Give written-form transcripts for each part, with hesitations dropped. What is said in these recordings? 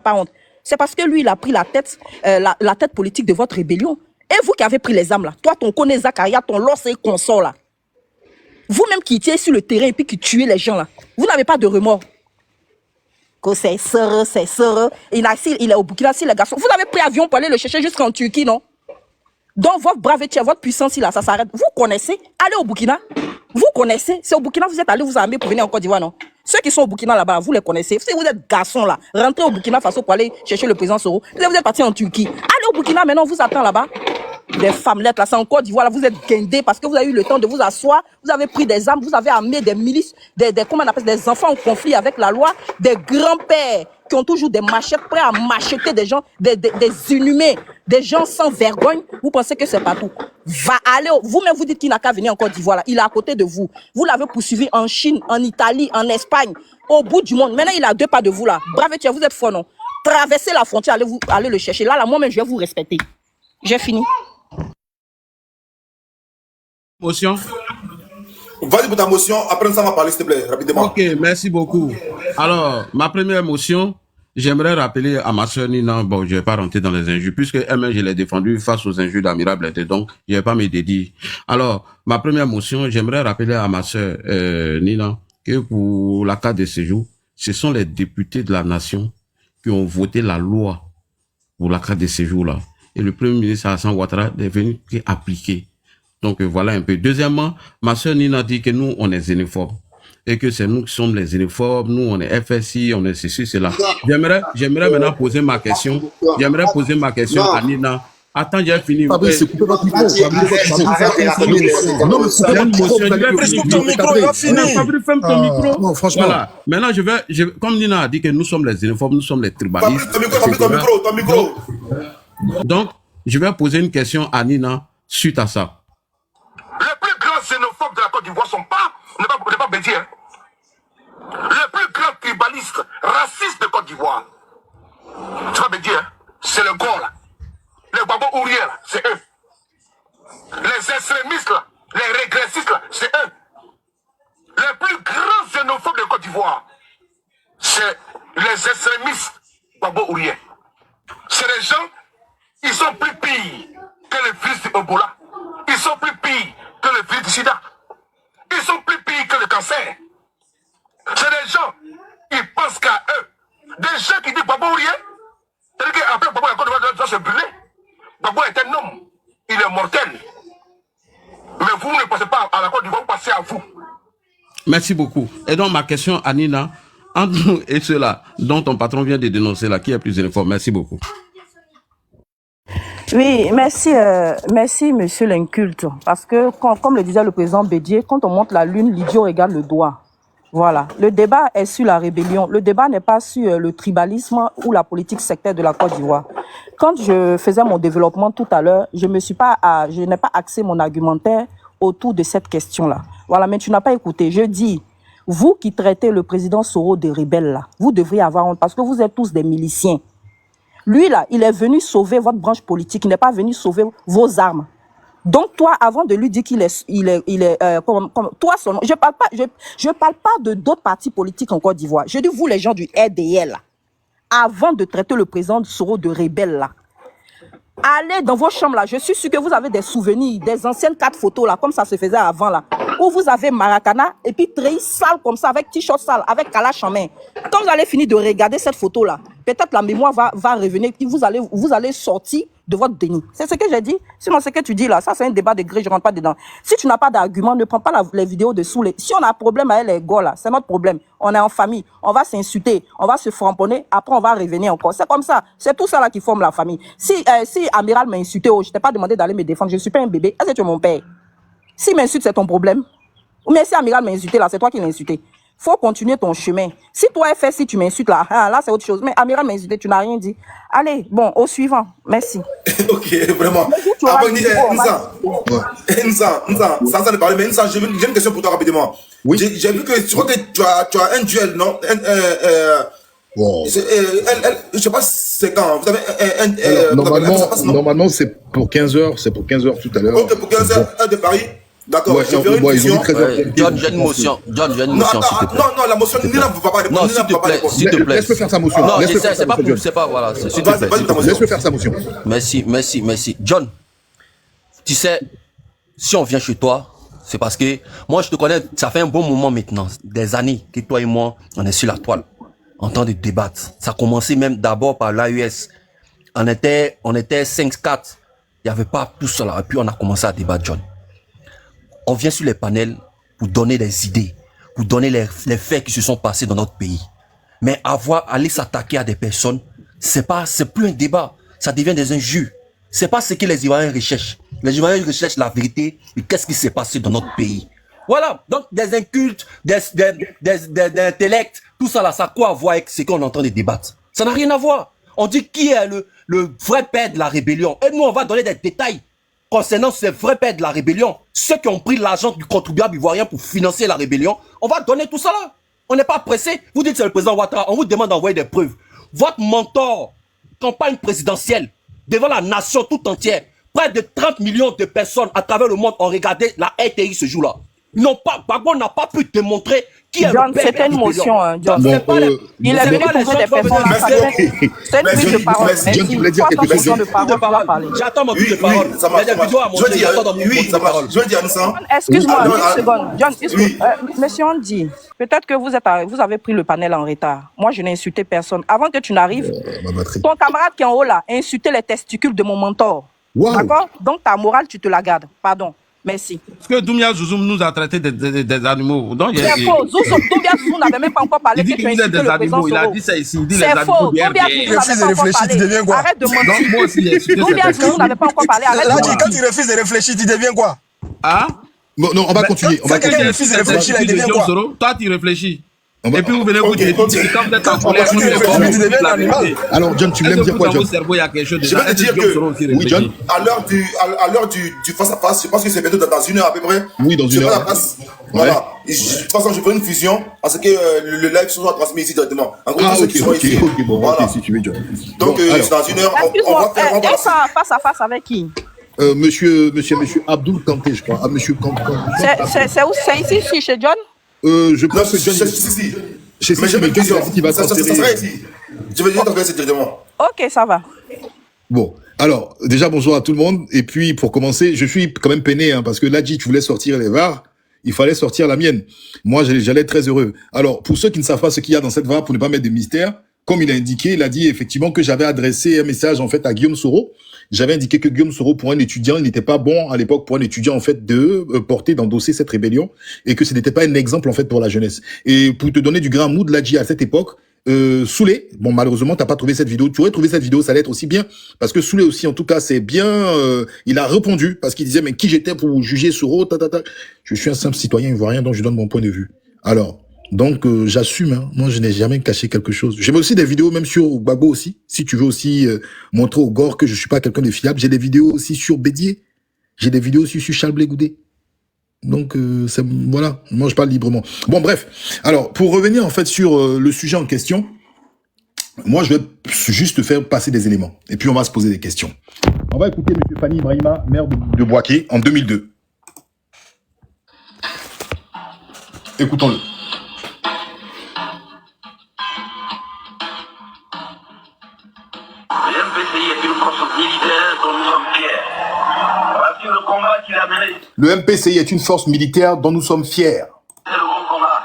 pas honte. C'est parce que lui, il a pris la tête, la tête politique de votre rébellion. Et vous qui avez pris les armes là, toi, ton connaît Zakaria, ton Loss et consort là, vous-même qui étiez sur le terrain et puis qui tuez les gens là, vous n'avez pas de remords. Que c'est sœur, il est au Burkina, c'est les garçons. Vous avez pris avion pour aller le chercher jusqu'en Turquie, non? Donc votre braveté, votre puissance là, ça s'arrête. Vous connaissez, allez au Burkina. Vous connaissez, c'est au Burkina, vous êtes allé vous armer pour venir en Côte d'Ivoire, non? Ceux qui sont au Burkina là-bas, vous les connaissez. Si vous êtes garçons là, rentrez au Burkina Faso pour aller chercher le président Soro. Vous êtes parti en Turquie. Allez au Burkina, maintenant, on vous attend là-bas. Des femmes-lettres là, c'est en Côte d'Ivoire, là, vous êtes guindés parce que vous avez eu le temps de vous asseoir, vous avez pris des armes, vous avez amené des milices, comment on appelle, des enfants en conflit avec la loi, des grands-pères qui ont toujours des machettes prêts à macheter des gens, des inhumés, des gens sans vergogne. Vous pensez que c'est partout. Va aller, vous-même vous dites qu'il n'a qu'à venir en Côte d'Ivoire là, il est à côté de vous. Vous l'avez poursuivi en Chine, en Italie, en Espagne, au bout du monde. Maintenant il est à 2 pas de vous là. Bravetia, vous êtes fort non? Traversez la frontière, allez le chercher. Là, moi-même je vais vous respecter. J'ai fini. Motion. Vas-y pour ta motion, après ça on va parler s'il te plaît, rapidement. Ok, merci beaucoup. Alors, ma première motion, j'aimerais rappeler à ma soeur Nina, bon, je ne vais pas rentrer dans les injures, puisque elle-même, je l'ai défendue face aux injures d'Amiral Blete, donc je ne vais pas me dédier. Alors, ma première motion, j'aimerais rappeler à ma soeur Nina que pour la carte de séjour, ce sont les députés de la nation qui ont voté la loi pour la carte de séjour là. Et le Premier ministre Alassane Ouattara est venu appliquer. Donc voilà un peu. Deuxièmement, ma soeur Nina dit que nous, on est xénophobes. Et que c'est nous qui sommes les xénophobes, nous, on est FSI, on est ceci, cela. J'aimerais maintenant poser ma question. J'aimerais poser ma question à Nina. Attends, j'ai fini. Fabrice, coupez votre micro. Non, mais coupez votre micro. Fabrice, ferme ton micro. Non, franchement. Voilà. Maintenant, comme Nina a dit que nous sommes les xénophobes, nous sommes les tribalistes. Fabrice, ton micro. Donc, je vais poser une question à Nina suite à ça. Les plus grands xénophobes de la Côte d'Ivoire n'est pas Bédier. Le plus grand tribaliste, raciste de Côte d'Ivoire, c'est pas Bédier, c'est le Gor là. Les Babo Ourier là, c'est eux. Les extrémistes là, les régressistes là, c'est eux. Les plus grands xénophobes de Côte d'Ivoire, c'est les extrémistes Babo Ourier. C'est les gens, ils sont plus pires que les virus du Ebola. Ils sont plus pires que le virus du sida. Ils sont plus pires que le cancer. C'est des gens, ils pensent qu'à eux. Des gens qui disent Babo Ourier, c'est-à-dire qu'après Babo, la Côte d'Ivoire doit se brûler. Babo est un homme, il est mortel. Mais vous ne passez pas à la Côte d'Ivoire, vous passez à vous. Merci beaucoup. Et donc ma question à Nina, entre nous et ceux-là dont ton patron vient de dénoncer là, qui est plus xénophobe? Merci beaucoup. Oui, merci, merci monsieur l'inculte. Parce que, comme le disait le président Bédier, quand on monte la lune, l'idiot regarde le doigt. Voilà. Le débat est sur la rébellion. Le débat n'est pas sur le tribalisme ou la politique sectaire de la Côte d'Ivoire. Quand je faisais mon développement tout à l'heure, je n'ai pas axé mon argumentaire autour de cette question-là. Voilà, mais tu n'as pas écouté. Je dis, vous qui traitez le président Soro de rebelle là, vous devriez avoir honte parce que vous êtes tous des miliciens. Lui, là, il est venu sauver votre branche politique. Il n'est pas venu sauver vos armes. Donc, toi, avant de lui dire qu'il est, toi seulement, je parle pas de d'autres partis politiques en Côte d'Ivoire. Je dis, vous, les gens du RDL, là, avant de traiter le président Soro de rebelle, là, allez dans vos chambres, là. Je suis sûr que vous avez des souvenirs, des anciennes 4 photos, là, comme ça se faisait avant, là, où vous avez Maracana et puis Treillis sale comme ça, avec t-shirt sale, avec Kalash en main. Quand vous allez finir de regarder cette photo-là, peut-être la mémoire va revenir et vous allez sortir de votre déni. C'est ce que j'ai dit. Sinon, ce que tu dis là, ça c'est un débat de gré, je rentre pas dedans. Si tu n'as pas d'argument, ne prends pas les vidéos dessous. Si on a un problème avec les gars là, c'est notre problème. On est en famille, on va s'insulter, on va se framponner, après on va revenir encore. C'est comme ça. C'est tout ça là qui forme la famille. Si Amiral m'a insulté, je t'ai pas demandé d'aller me défendre, je suis pas un bébé. Est-ce que tu es mon père? Si m'insulte, c'est ton problème. Mais si Amiral m'a insulté là, c'est toi qui l'as insulté. Faut continuer ton chemin. Si toi fais, si tu m'insultes là, là c'est autre chose. Mais Amiral m'a insulté, tu n'as rien dit. Allez, bon, au suivant. Merci. Ok, vraiment. Nza, sans aller parler, mais Nza, j'ai une question pour toi rapidement. Oui. J'ai vu que tu crois que tu as un duel, non? Wow. Je sais pas c'est quand. Vous avez Normalement, c'est pour 15h. C'est pour 15h tout à l'heure. Ok, pour 15h, heure de Paris. D'accord, Ouais, je ferai une ils ont dit fusion. 13h. John, j'ai une motion. John, j'ai une Non, motion, s'il te attends, plaît. non, la motion, Nina ne va pas répondre. Non, Nina s'il ne te va pas plaît, répondre. s'il te plaît. Laisse-le faire sa motion. Non, Laisse-le j'essaie, faire c'est sa pas motion, pour, John. c'est pas, voilà, s'il te Vas-y, plaît. vas-y, ta motion. Laisse-le faire sa motion. Merci. John, tu sais, si on vient chez toi, c'est parce que moi, je te connais, ça fait un bon moment maintenant, des années que toi et moi, on est sur la toile, en train de débattre. Ça a commencé même d'abord par l'AES. On était 5-4. Il n'y avait pas tout cela. Et puis, on a commencé à débattre, John. On vient sur les panels pour donner des idées, pour donner les faits qui se sont passés dans notre pays. Mais aller s'attaquer à des personnes, c'est plus un débat. Ça devient des injures. C'est pas ce que les Ivoiriens recherchent. Les Ivoiriens recherchent la vérité et qu'est-ce qui s'est passé dans notre pays. Voilà. Donc, des incultes, des intellects, tout ça là, ça a quoi à voir avec ce qu'on est en train de débattre? Ça n'a rien à voir. On dit qui est le vrai père de la rébellion. Et nous, on va donner des détails concernant ces vrais pères de la rébellion. Ceux qui ont pris l'argent du contribuable ivoirien pour financer la rébellion. On va donner tout ça là. On n'est pas pressé. Vous dites que c'est le président Ouattara. On vous demande d'envoyer des preuves. Votre mentor, campagne présidentielle, devant la nation tout entière, près de 30 millions de personnes à travers le monde ont regardé la RTI ce jour-là. Gbagbo n'a pas pu démontrer qui est John, le père c'était une de la rébellion. motion, hein, John. Donc, c'est pas les- Il est c'est venu pas les poser gens des qui vont personnes. venir- C'est une prise de parole. Merci. John, tu voulais dire quelque chose. De parole, on va parler. J'attends mon Oui, tour de parole. oui, ça marche. Il y a des vidéos à Je veux montrer. dire, J'attends mon oui, tour ça de parole. marche. Je veux dire, nous sommes. Excuse-moi, Alors, une seconde. John, oui. monsieur Andy, peut-être que vous avez pris le panel en retard. Moi, je n'ai insulté personne. Avant que tu n'arrives, Ma batterie. ton camarade qui est en haut là a insulté les testicules de mon mentor. Waouh. D'accord? Donc, ta morale, tu te la gardes. Pardon. Merci. Parce que Doumia Zouzoum nous a traités des animaux. Donc, C'est faux. Doumbia Zouzou n'avait même pas encore parlé il que dit tu as qu'il est insulté des le président animaux. Il a Soro. dit ça ici. Il dit les C'est animaux faux. du Doumbia RDR. Zouzou n'avait pas encore réfléchis, tu parlé. deviens quoi? Arrête de Donc, mentir. moi aussi, j'ai insulté Doumbia cette Zouzou personne. n'avait pas encore parlé. Arrête Là, de quand mentir. tu refuses de réfléchir, tu deviens quoi? Hein? Bon, non, on va continuer. On va c'est que continuer. j'ai refusé de réfléchir, là, il devient quoi? Toi, tu réfléchis. On va- Et puis, vous venez vous dire quand vous êtes en Quand colère, tu vous réfléchis, répondez, tu deviens la un animal. vérité. Alors, John, tu voulais me Est-ce dire que quoi, dans vos John? cerveaux, il y a quelque chose Je vais te dire que Oui, John. à l'heure du face-à-face, je pense que c'est bientôt dans une heure à peu près. Oui, dans une Je fais heure. la passe. Voilà. Et de toute façon, je ferai une fusion parce que le live sera transmis ici directement. En gros, Ah, tous ceux ok, qui sont ici. ok, bon, Voilà. ok, si tu veux, John. Donc, Bon, alors, dans une heure, on va Excuse-moi, faire. On va- et ça face à face avec qui? monsieur Abdul Kanté, je crois. Ah, monsieur Kanté. C'est où? C'est ici, chez John? Je Non, crois que John. si. Je sais, Mais j'ai mais une John, il question. a dit qu'il va Ça transférer. sera ici. Je vais dire transférer directement. Ok, ça va. Bon, alors, déjà, bonjour à tout le monde. Et puis, pour commencer, je suis quand même peiné, hein, parce que là, tu voulais sortir les VAR. Il fallait sortir la mienne. Moi, j'allais être très heureux. Alors, pour ceux qui ne savent pas ce qu'il y a dans cette VAR, pour ne pas mettre de mystère, comme il a indiqué, il a dit effectivement que j'avais adressé un message, en fait, à Guillaume Soro. J'avais indiqué que Guillaume Soro, pour un étudiant, il n'était pas bon à l'époque pour un étudiant, en fait, de porter, d'endosser cette rébellion, et que ce n'était pas un exemple, en fait, pour la jeunesse. Et pour te donner du grand mood, Ladji, à cette époque, Soulé, bon, malheureusement, t'as pas trouvé cette vidéo. Tu aurais trouvé cette vidéo, ça allait être aussi bien. Parce que Soulé aussi, en tout cas, c'est bien, il a répondu, parce qu'il disait, mais qui j'étais pour juger Soro, Je suis un simple citoyen ivoirien, donc je donne mon point de vue. Alors, donc, j'assume, hein. Moi, je n'ai jamais caché quelque chose. J'ai aussi des vidéos, même sur Gbagbo aussi. Si tu veux aussi montrer au gore que je suis pas quelqu'un de fiable. J'ai des vidéos aussi sur Bédier. J'ai des vidéos aussi sur Charles Blé Goudé. Donc, voilà, moi je parle librement. Bon, bref. Alors, pour revenir en fait sur le sujet en question, moi je vais juste te faire passer des éléments. Et puis on va se poser des questions. On va écouter M. Fanny Ibrahima, maire de Boaké, en 2002. Écoutons-le. MPCI est une force militaire dont nous sommes fiers. Parce que le combat qu'il a mené, Le MPCI est une force militaire dont nous sommes fiers. c'est le bon combat.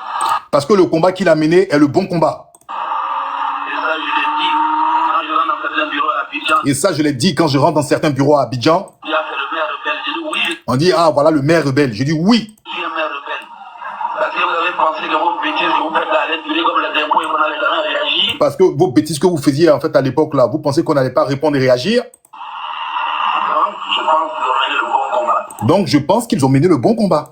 Parce que le combat qu'il a mené est le bon combat. Et ça, je l'ai dit quand je rentre dans certains bureaux à Abidjan. Et ça, je l'ai dit quand je rentre dans certains bureaux à Abidjan. Il y a fait le maire rebelle. J'ai dit oui, On dit, ah, voilà le maire rebelle. J'ai dit oui. je suis un maire rebelle. Parce que vous avez pensé que vos bêtises que vous faites là, les télé comme les impôts et qu'on n'allait jamais réagir. Parce que vos bêtises que vous faisiez en fait à l'époque là, vous pensez qu'on n'allait pas répondre et réagir. Donc, je pense qu'ils ont mené le bon combat. Donc, je pense qu'ils ont mené le bon combat.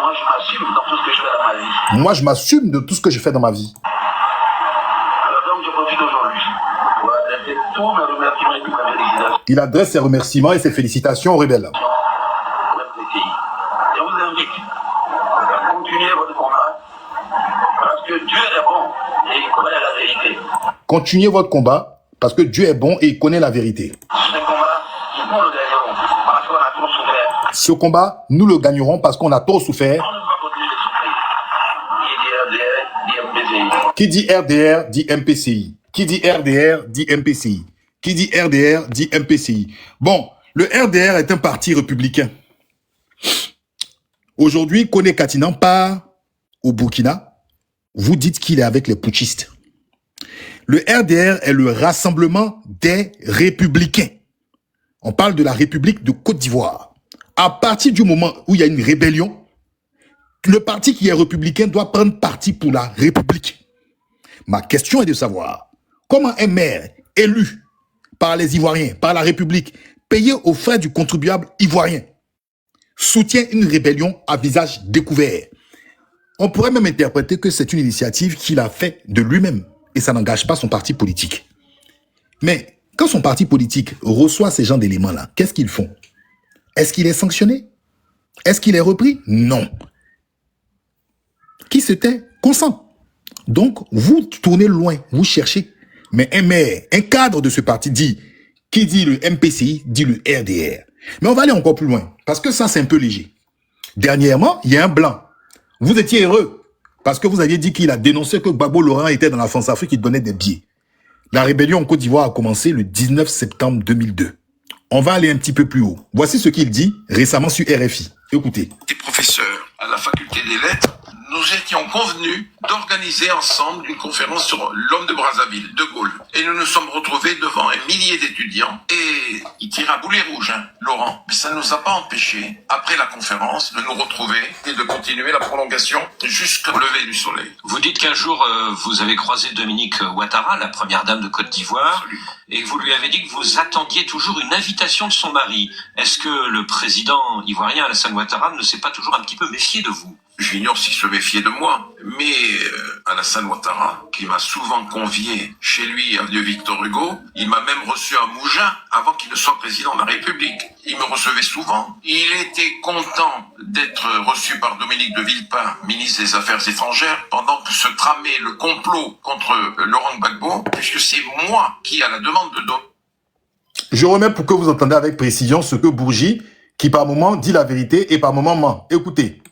Moi, je m'assume dans tout ce que je fais dans ma vie. Moi, je m'assume de tout ce que je fais dans ma vie. Alors, donc, je profite aujourd'hui pour adresser tous mes remerciements et toutes mes félicitations. Il adresse ses remerciements et ses félicitations aux rebelles. Je vous invite à continuer votre combat parce que Dieu est bon et il connaît la vérité. Continuez votre combat parce que Dieu est bon et il connaît la vérité. Ce combat, nous le gagnons parce qu'on a trop souffert. Ce combat, nous le gagnerons parce qu'on a trop souffert. Qui dit RDR dit MPCI. Qui dit RDR dit MPCI. Qui dit RDR dit MPCI. Bon, le RDR est un parti républicain. Aujourd'hui, Kone Katinan part au Burkina. Vous dites qu'il est avec les putschistes. Le RDR est le rassemblement des républicains. On parle de la République de Côte d'Ivoire. À partir du moment où il y a une rébellion, le parti qui est républicain doit prendre parti pour la République. Ma question est de savoir comment un maire élu par les Ivoiriens, par la République, payé aux frais du contribuable ivoirien, soutient une rébellion à visage découvert. On pourrait même interpréter que c'est une initiative qu'il a fait de lui-même et ça n'engage pas son parti politique. Mais quand son parti politique reçoit ces genres d'éléments-là, qu'est-ce qu'ils font? Est-ce qu'il est sanctionné? Est-ce qu'il est repris? Non. Qui se tait consent. Donc, vous tournez loin, vous cherchez. Mais un maire, un cadre de ce parti dit, qui dit le MPCI, dit le RDR. Mais on va aller encore plus loin, parce que ça, c'est un peu léger. Dernièrement, il y a un blanc. Vous étiez heureux, parce que vous aviez dit qu'il a dénoncé que Gbagbo Laurent était dans la France-Afrique, il donnait des billets. La rébellion en Côte d'Ivoire a commencé le 19 septembre 2002. On va aller un petit peu plus haut. Voici ce qu'il dit récemment sur RFI. Écoutez. Des professeurs à la faculté des lettres, nous étions convenus d'organiser ensemble une conférence sur l'homme de Brazzaville, De Gaulle. Et nous nous sommes retrouvés devant un millier d'étudiants. Et il tire à boulet rouge, hein, Laurent. Mais ça ne nous a pas empêchés, après la conférence, de nous retrouver et de continuer la prolongation jusqu'au lever du soleil. Vous dites qu'un jour, vous avez croisé Dominique Ouattara, la première dame de Côte d'Ivoire, et que vous lui avez dit que vous attendiez toujours une invitation de son mari. Est-ce que le président ivoirien Alassane Ouattara ne s'est pas toujours un petit peu méfié de vous? J'ignore s'il se méfiait de moi, mais Alassane Ouattara, qui m'a souvent convié chez lui à Vieux Victor Hugo, il m'a même reçu à Mougins avant qu'il ne soit président de la République. Il me recevait souvent. Il était content d'être reçu par Dominique de Villepin, ministre des Affaires étrangères, pendant que se tramait le complot contre Laurent Gbagbo, puisque c'est moi qui, à la demande de Je remets pour que vous entendez avec précision ce que Bourgi, qui par moment dit la vérité et par moment ment. Écoutez.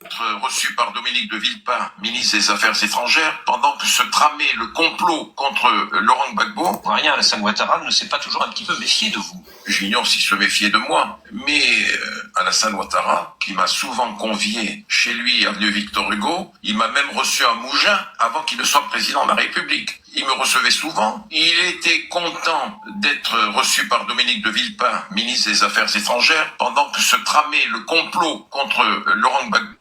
Reçu par Dominique de Villepin, ministre des Affaires étrangères, pendant que se tramait le complot contre Laurent Gbagbo. Rien, Alassane Ouattara ne s'est pas toujours un petit peu méfié de vous. J'ignore s'il se méfiait de moi, mais Alassane Ouattara, qui m'a souvent convié chez lui à Vieux Victor Hugo, il m'a même reçu à Mougins avant qu'il ne soit président de la République. Il me recevait souvent. Il était content d'être reçu par Dominique de Villepin, ministre des Affaires étrangères, pendant que se tramait le complot contre Laurent Gbagbo.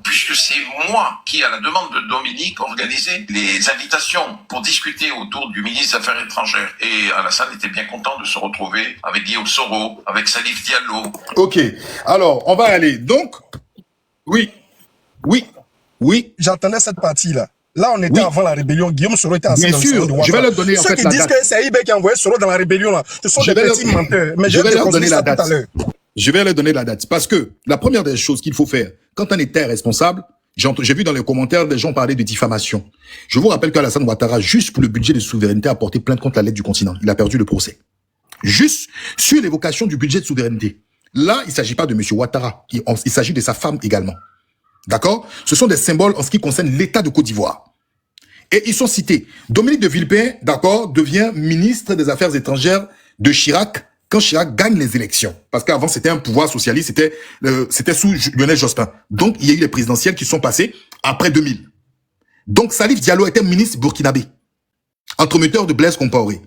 Puisque c'est moi qui, à la demande de Dominique, organisais les invitations pour discuter autour du ministre des Affaires étrangères. Et Alassane était bien content de se retrouver avec Guillaume Soro, avec Salif Diallo. Ok, alors on va aller. Donc, oui. J'entendais cette partie-là. Là, on était avant la rébellion. Guillaume Soro était assis dans le salon de Ouattara. Je vais leur donner en fait la date. Ceux qui disent que c'est IB qui a envoyé Soro dans la rébellion, là, ce sont des petits menteurs. Mais je vais leur donner la date. Je vais leur donner la date. Parce que la première des choses qu'il faut faire, quand on est responsable, j'ai vu dans les commentaires des gens parler de diffamation. Je vous rappelle qu'Alassane Ouattara, juste pour le budget de souveraineté, a porté plainte contre la lettre du continent. Il a perdu le procès. Juste sur l'évocation du budget de souveraineté. Là, il ne s'agit pas de M. Ouattara. Il s'agit de sa femme également. D'accord? Ce sont des symboles en ce qui concerne l'État de Côte d'Ivoire. Et ils sont cités. Dominique de Villepin, d'accord, devient ministre des Affaires étrangères de Chirac quand Chirac gagne les élections. Parce qu'avant, c'était un pouvoir socialiste, c'était sous Lionel Jospin. Donc, il y a eu les présidentielles qui sont passées après 2000. Donc, Salif Diallo était ministre burkinabé, entremetteur de Blaise Compaoré.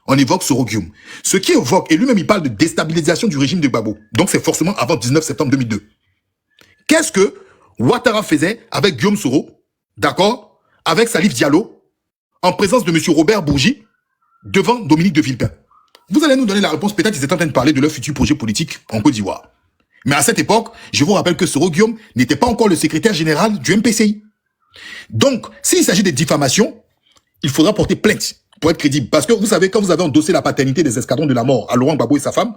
On évoque Soro Guillaume. Ce qui évoque, et lui-même, il parle de déstabilisation du régime de Gbagbo. Donc, c'est forcément avant 19 septembre 2002. Qu'est-ce que Ouattara faisait avec Guillaume Soro, d'accord, avec Salif Diallo, en présence de M. Robert Bourgi, devant Dominique de Villepin? Vous allez nous donner la réponse. Peut-être qu'ils étaient en train de parler de leur futur projet politique en Côte d'Ivoire. Mais à cette époque, je vous rappelle que Soro Guillaume n'était pas encore le secrétaire général du MPCI. Donc, s'il s'agit de diffamation, il faudra porter plainte pour être crédible. Parce que vous savez, quand vous avez endossé la paternité des escadrons de la mort à Laurent Gbagbo et sa femme,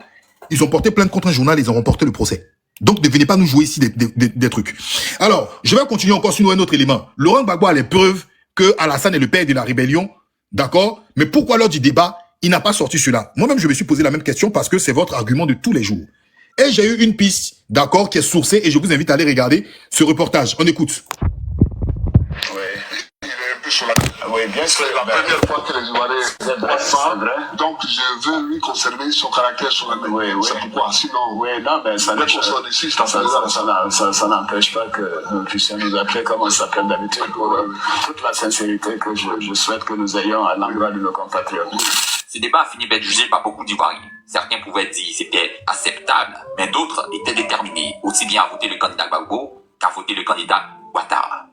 ils ont porté plainte contre un journal et ils ont remporté le procès. Donc, ne venez pas nous jouer ici des trucs. Alors, je vais continuer encore sur un autre élément. Laurent Gbagbo a les preuves que Alassane est le père de la rébellion. D'accord? Mais pourquoi lors du débat, il n'a pas sorti cela? Moi-même, je me suis posé la même question parce que c'est votre argument de tous les jours. Et j'ai eu une piste, d'accord, qui est sourcée et je vous invite à aller regarder ce reportage. On écoute. Oui, il est un peu sur la... Oui, bien sûr. C'est la première fois que les Ivoiriens parlent. Donc, je veux lui conserver son caractère sur la main. Oui, oui. C'est pourquoi, sinon... Oui, non, mais ça n'empêche pas que Christian nous appelle comme on s'appelle d'habitude pour toute la sincérité que je souhaite que nous ayons à l'endroit de nos compatriotes. Ce débat a fini par être jugé par beaucoup d'Ivoiriens. Certains pouvaient dire que c'était acceptable, mais d'autres étaient déterminés aussi bien à voter le candidat Gbagbo qu'à voter le candidat Ouattara.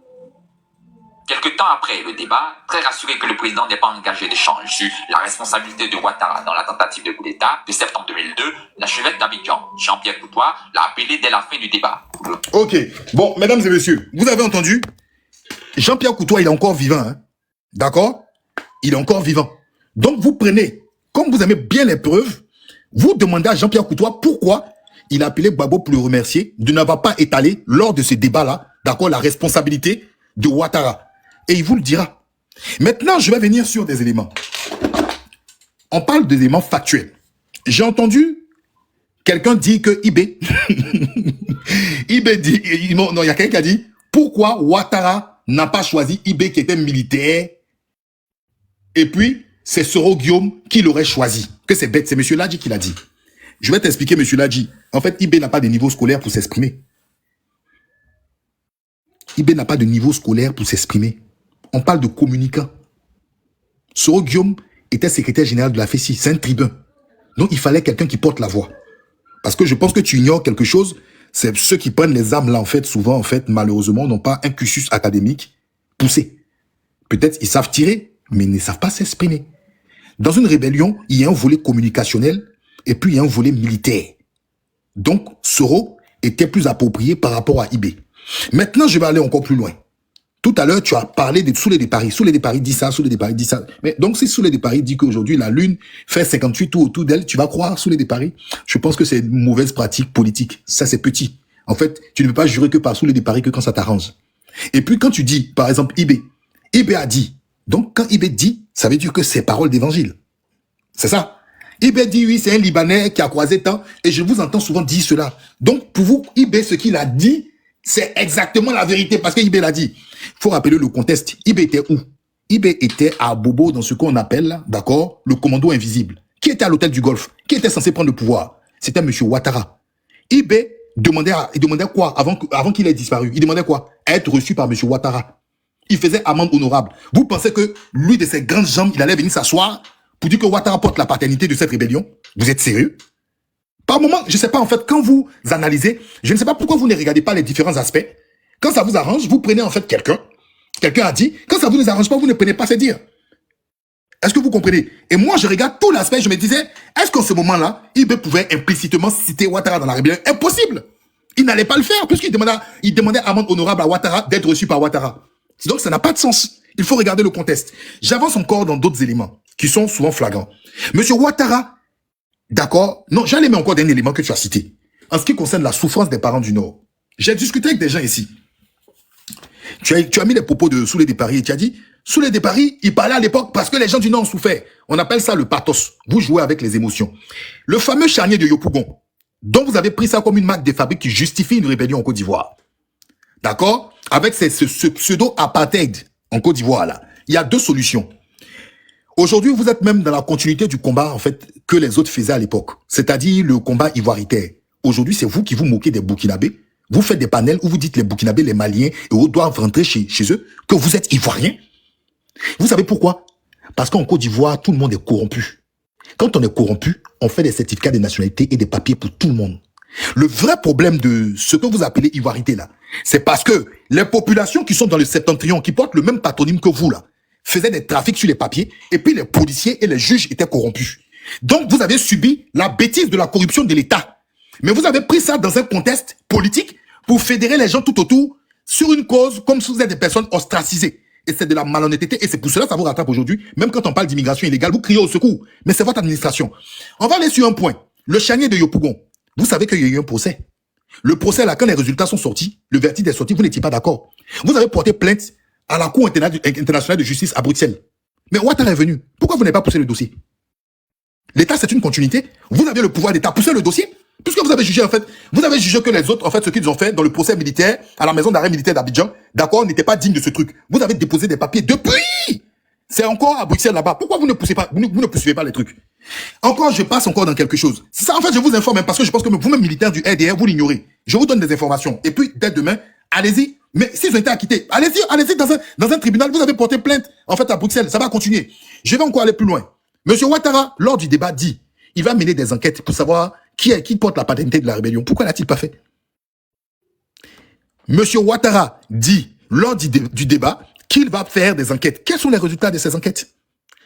Quelque temps après le débat, très rassuré que le président n'ait pas engagé d'échange sur la responsabilité de Ouattara dans la tentative de coup d'État de septembre 2002, l'archevêque d'Abidjan, Jean-Pierre Coutois, l'a appelé dès la fin du débat. Ok, bon, mesdames et messieurs, vous avez entendu, Jean-Pierre Coutois, il est encore vivant, hein? D'accord? Il est encore vivant. Donc vous prenez, comme vous avez bien les preuves, vous demandez à Jean-Pierre Coutois pourquoi il a appelé Gbagbo pour le remercier de n'avoir pas étalé lors de ce débat-là, d'accord, la responsabilité de Ouattara. Et il vous le dira. Maintenant, je vais venir sur des éléments. On parle d'éléments factuels. J'ai entendu quelqu'un dire que IB, IB dit, non, il y a quelqu'un qui a dit, pourquoi Ouattara n'a pas choisi IB qui était militaire, et puis c'est Soro Guillaume qui l'aurait choisi. Que c'est bête, c'est M. Ladji qui l'a dit. Je vais t'expliquer, M. Ladji. En fait, IB n'a pas de niveau scolaire pour s'exprimer. IB n'a pas de niveau scolaire pour s'exprimer. On parle de communicant. Soro Guillaume était secrétaire général de la FESI, c'est un tribun. Donc il fallait quelqu'un qui porte la voix. Parce que je pense que tu ignores quelque chose, c'est ceux qui prennent les armes là, en fait, souvent, en fait, malheureusement, n'ont pas un cursus académique poussé. Peut-être ils savent tirer, mais ils ne savent pas s'exprimer. Dans une rébellion, il y a un volet communicationnel et puis il y a un volet militaire. Donc, Soro était plus approprié par rapport à IB. Maintenant, je vais aller encore plus loin. Tout à l'heure, tu as parlé de Soulé de Paris. Soulé de Paris dit ça, Soulé de Paris dit ça. Mais donc, si Soulé de Paris dit qu'aujourd'hui, la Lune fait 58 tours autour d'elle, tu vas croire Soulé de Paris? Je pense que c'est une mauvaise pratique politique. Ça, c'est petit. En fait, tu ne peux pas jurer que par Soulé de Paris que quand ça t'arrange. Et puis, quand tu dis, par exemple, IB a dit. Donc, quand IB dit, ça veut dire que c'est parole d'évangile. C'est ça. IB dit, oui, c'est un Libanais qui a croisé tant, et je vous entends souvent dire cela. Donc, pour vous, IB, ce qu'il a dit, c'est exactement la vérité, parce que IB l'a dit. Il faut rappeler le contexte. IB était où? IB était à Bobo, dans ce qu'on appelle, d'accord, le commando invisible. Qui était à l'hôtel du Golfe? Qui était censé prendre le pouvoir? C'était M. Ouattara. IB demandait quoi avant qu'il ait disparu? Il demandait quoi? À être reçu par M. Ouattara. Il faisait amende honorable. Vous pensez que lui, de ses grandes jambes, il allait venir s'asseoir pour dire que Ouattara porte la paternité de cette rébellion? Vous êtes sérieux? Par moment, je ne sais pas, en fait, quand vous analysez, je ne sais pas pourquoi vous ne regardez pas les différents aspects. Quand ça vous arrange, vous prenez en fait quelqu'un a dit, quand ça vous arrange pas, vous ne prenez pas ses dires. Est-ce que vous comprenez? Et moi, je regarde tout l'aspect, je me disais, est-ce qu'en ce moment-là, IB pouvait implicitement citer Ouattara dans la rébellion? Impossible! Il n'allait pas le faire, puisqu'il demandait amende honorable à Ouattara d'être reçu par Ouattara. Donc, ça n'a pas de sens. Il faut regarder le contexte. J'avance encore dans d'autres éléments qui sont souvent flagrants. Monsieur Ouattara, d'accord? Non, j'allais mettre encore d'un élément que tu as cité. En ce qui concerne la souffrance des parents du Nord. J'ai discuté avec des gens ici. Tu as mis les propos de Soulé de Paris et tu as dit, Soulé de Paris, il parlait à l'époque parce que les gens du Nord ont souffert. On appelle ça le pathos. Vous jouez avec les émotions. Le fameux charnier de Yopougon, dont vous avez pris ça comme une marque de fabrique qui justifie une rébellion en Côte d'Ivoire. D'accord? Avec ce pseudo-apartheid en Côte d'Ivoire là. Il y a deux solutions. Aujourd'hui, vous êtes même dans la continuité du combat, en fait, que les autres faisaient à l'époque. C'est-à-dire le combat ivoiritaire. Aujourd'hui, c'est vous qui vous moquez des Burkinabés. Vous faites des panels où vous dites les Burkinabés, les Maliens, et eux doivent rentrer chez eux, que vous êtes Ivoiriens. Vous savez pourquoi? Parce qu'en Côte d'Ivoire, tout le monde est corrompu. Quand on est corrompu, on fait des certificats de nationalité et des papiers pour tout le monde. Le vrai problème de ce que vous appelez ivoirité là, c'est parce que les populations qui sont dans le septentrion, qui portent le même patronyme que vous là, faisaient des trafics sur les papiers, et puis les policiers et les juges étaient corrompus. Donc vous avez subi la bêtise de la corruption de l'État. Mais vous avez pris ça dans un contexte politique pour fédérer les gens tout autour sur une cause comme si vous êtes des personnes ostracisées. Et c'est de la malhonnêteté, et c'est pour cela que ça vous rattrape aujourd'hui. Même quand on parle d'immigration illégale, vous criez au secours. Mais c'est votre administration. On va aller sur un point. Le charnier de Yopougon. Vous savez qu'il y a eu un procès. Le procès là, quand les résultats sont sortis, le verdict est sorti, vous n'étiez pas d'accord. Vous avez porté plainte à la Cour internationale de justice à Bruxelles. Mais Ouattara est venu. Pourquoi vous n'avez pas poussé le dossier? L'État, c'est une continuité. Vous avez le pouvoir d'État. Poussez le dossier. Puisque vous avez jugé, en fait, vous avez jugé que les autres, en fait, ce qu'ils ont fait dans le procès militaire, à la maison d'arrêt militaire d'Abidjan, d'accord, n'était pas digne de ce truc. Vous avez déposé des papiers depuis. C'est encore à Bruxelles là-bas. Pourquoi vous ne poussez pas, vous ne poursuivez pas les trucs? Encore, je passe encore dans quelque chose. Ça, en fait, je vous informe, hein, parce que je pense que vous-même militaire du RDR, vous l'ignorez. Je vous donne des informations. Et puis, dès demain, allez-y. Mais s'ils ont été acquittés, allez-y dans un tribunal. Vous avez porté plainte, en fait, à Bruxelles. Ça va continuer. Je vais encore aller plus loin. Monsieur Ouattara, lors du débat, dit, il va mener des enquêtes pour savoir qui porte la paternité de la rébellion. Pourquoi l'a-t-il pas fait? Monsieur Ouattara dit, lors du débat, qu'il va faire des enquêtes. Quels sont les résultats de ces enquêtes?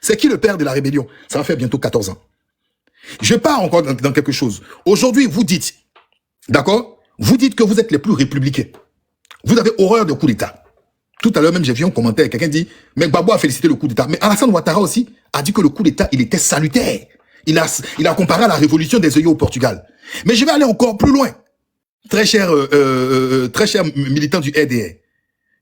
C'est qui le père de la rébellion? Ça va faire bientôt 14 ans. Je pars encore dans quelque chose. Aujourd'hui, vous dites, d'accord? Vous dites que vous êtes les plus républicains. Vous avez horreur de coup d'État. Tout à l'heure même, j'ai vu un commentaire, quelqu'un dit, mais Gbagbo a félicité le coup d'État. Mais Alassane Ouattara aussi a dit que le coup d'État, il était salutaire. Il a comparé à la révolution des œillets au Portugal. Mais je vais aller encore plus loin. Très cher militant du RDR.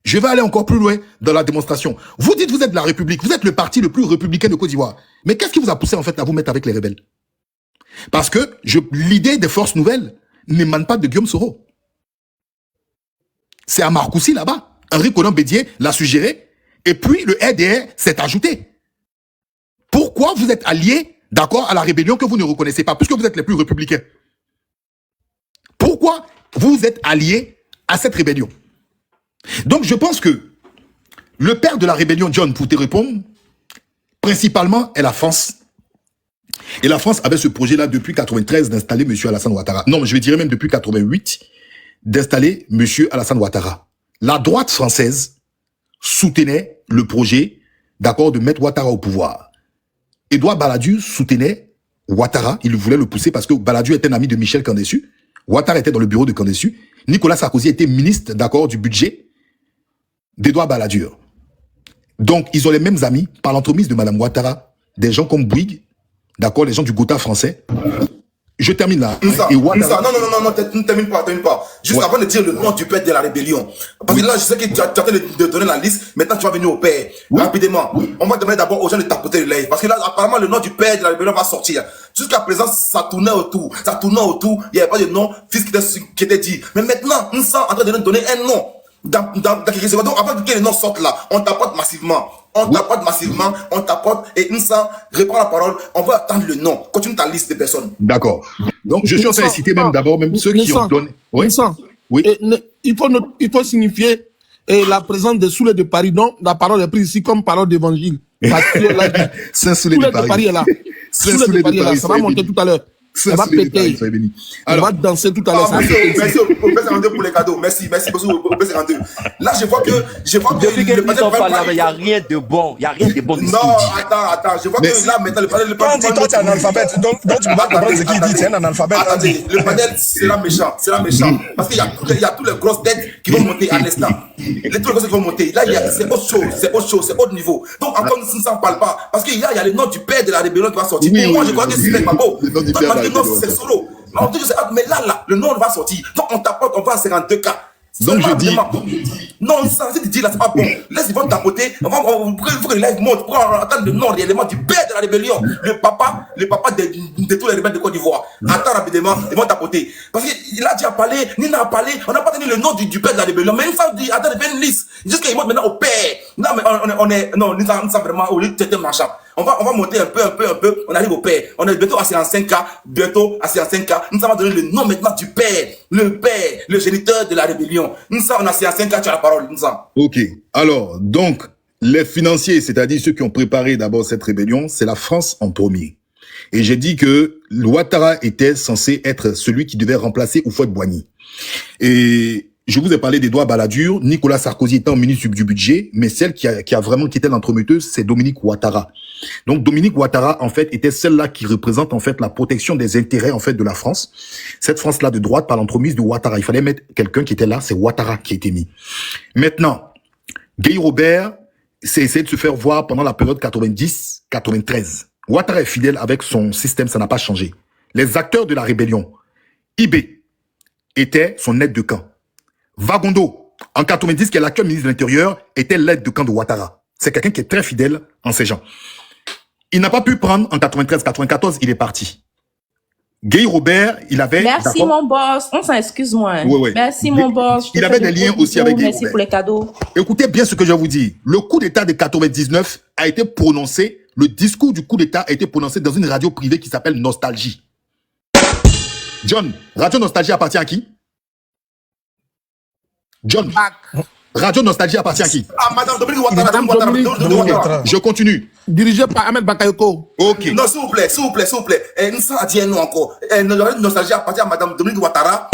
Je vais aller encore plus loin dans la démonstration. Vous dites, vous êtes de la République. Vous êtes le parti le plus républicain de Côte d'Ivoire. Mais qu'est-ce qui vous a poussé, en fait, à vous mettre avec les rebelles? Parce que l'idée des forces nouvelles n'émane pas de Guillaume Soro. C'est à Marcoussis, là-bas. Henri Conan Bédier l'a suggéré. Et puis, le RDR s'est ajouté. Pourquoi vous êtes alliés, d'accord, à la rébellion que vous ne reconnaissez pas, puisque vous êtes les plus républicains? Pourquoi vous êtes alliés à cette rébellion? Donc, je pense que le père de la rébellion, John, pour te répondre, principalement, est la France. Et la France avait ce projet-là depuis 93 d'installer M. Alassane Ouattara. Non, je vais dire même depuis 88 d'installer M. Alassane Ouattara. La droite française soutenait le projet, d'accord, de mettre Ouattara au pouvoir. Édouard Balladur soutenait Ouattara. Il voulait le pousser parce que Balladur était un ami de Michel Kandessu. Ouattara était dans le bureau de Kandessu. Nicolas Sarkozy était ministre, d'accord, du budget d'Édouard Balladur. Donc, ils ont les mêmes amis par l'entremise de Madame Ouattara. Des gens comme Bouygues, d'accord, les gens du Gotha français. Je termine là. Et Ouattara... Non, ne termine pas. Juste avant de dire le nom du père de la rébellion. Parce que là, je sais que tu es en train de donner la liste. Maintenant, tu vas venir au père. Rapidement. On va demander d'abord aux gens de tapoter le live. Parce que là, apparemment, le nom du père de la rébellion va sortir. Jusqu'à présent, ça tournait autour. Il n'y avait pas de nom fils qui était dit. Mais maintenant, nous sommes en train de nous donner un nom. Dans quelques secondes. Donc, avant que les noms sortent là, on tapote massivement. On tapote et nous sommes reprend la parole. On va attendre le nom. Continue ta liste de personnes. D'accord. Donc, je suis en train de citer même d'abord même ceux qui ont donné. Oui. Oui. Il faut signifier la présence des Soulés de Paris. Donc, la parole est prise ici comme parole d'évangile. Saint-Soulé de Paris est là. Soulé de Paris est là. Ça va monter tout à l'heure. Ça va péter. On va danser tout à l'heure. Merci au PS52 pour les cadeaux. Merci beaucoup au PS52. Là, je vois que depuis que nous sommes là, il n'y a rien de bon. Il n'y a rien de bon. Non, attends. Je vois que là, maintenant, le panel... Quand on dit toi, tu es un analphabète. Donc, tu peux pas comprendre ce qu'il dit. Tu es un analphabète. Attendez, le panel, c'est la méchant. Parce qu'il y a toutes les grosses têtes qui vont monter à l'instant. Les toutes les grosses têtes qui vont monter. Là, c'est autre chose. C'est autre niveau. Donc, encore, nous ne s'en parle pas. Parce qu'il y a le nom du père de la rébellion qui va sortir. Moi, je crois que c'est pas beau. Non, c'est solo. Mais là, le nom va sortir. Donc, on tapote, on va à 52 cas. Donc, je dis... Non, ça, c'est de dire là, c'est pas bon. Laisse, ils vont tapoter. Il faut que le live monte pour entendre le nom réellement du père de la rébellion. Le papa de tous les rebelles de Côte d'Ivoire. Attends rapidement, ils vont tapoter. Parce qu'il a déjà parlé, Nina a parlé, on n'a pas donné le nom du père de la rébellion. Mais une fois dit, attends, il fait une liste. Jusqu'à il monte maintenant au père. Non, mais nous sommes vraiment au lieu de têter machin. On va monter un peu, on arrive au père. On est bientôt à 55K, Nous allons donner le nom maintenant du père, le géniteur de la rébellion. Nous sommes à 55K, tu as la parole, nous sommes. Ok. Alors, donc, les financiers, c'est-à-dire ceux qui ont préparé d'abord cette rébellion, c'est la France en premier. Et j'ai dit que Ouattara était censé être celui qui devait remplacer Houphouët-Boigny. Et je vous ai parlé d'Édouard Balladur, Nicolas Sarkozy étant ministre du budget, mais celle qui a vraiment quitté l'entremetteuse, c'est Dominique Ouattara. Donc Dominique Ouattara, en fait, était celle-là qui représente en fait la protection des intérêts en fait de la France. Cette France-là de droite par l'entremise de Ouattara. Il fallait mettre quelqu'un qui était là, c'est Ouattara qui a été mis. Maintenant, Guy Robert s'est essayé de se faire voir pendant la période 90-93. Ouattara est fidèle avec son système, ça n'a pas changé. Les acteurs de la rébellion, IB, étaient son aide de camp. Vagondo, en 90, qui est l'actuel ministre de l'Intérieur, était l'aide de camp de Ouattara. C'est quelqu'un qui est très fidèle en ces gens. Il n'a pas pu prendre en 93-94, il est parti. Guy Robert, il avait... Merci d'accord. mon boss. On s'en excuse moi. Hein. Ouais, ouais. Merci mon boss. Je te Il fais avait des liens gros aussi avec bisous. Guy Merci Robert. pour les cadeaux. Écoutez bien ce que je vous dis. Le coup d'État de 99 a été prononcé, le discours du coup d'État a été prononcé dans une radio privée qui s'appelle Nostalgie. John, Radio Nostalgie appartient à qui? John, Radio Nostalgie appartient à qui? Ah, Madame Dominique Ouattara. Je continue. Dirigé par Ahmed Bakayoko. Ok. Non, s'il vous plaît, s'il vous plaît, s'il vous plaît. Nous sommes à dire nous encore. Nostalgie appartient à Madame Dominique Ouattara.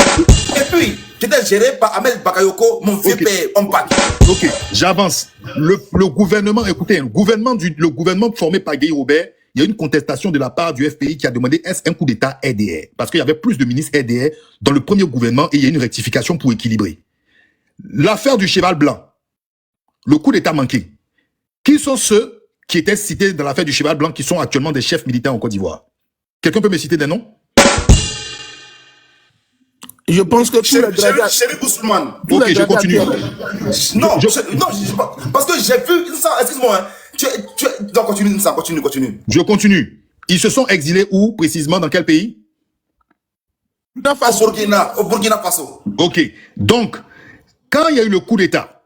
Et puis, j'étais géré par Ahmed Bakayoko, mon vieux père, homme pack. Ok, j'avance. Le gouvernement, écoutez, le gouvernement formé par Guy Robert, il y a une contestation de la part du FPI qui a demandé est-ce un coup d'État RDR? Parce qu'il y avait plus de ministres RDR dans le premier gouvernement et il y a une rectification pour équilibrer. L'affaire du cheval blanc, le coup d'État manqué. Qui sont ceux qui étaient cités dans l'affaire du cheval blanc qui sont actuellement des chefs militaires en Côte d'Ivoire? Quelqu'un peut me citer des noms? Je pense que Chéri Ousmane. Ok, je continue. Non, parce que j'ai vu ça, excuse-moi. Non, continue, ça, continue. Je continue. Ils se sont exilés où, précisément, dans quel pays? Au Burkina Faso. Ok. Donc, quand il y a eu le coup d'État,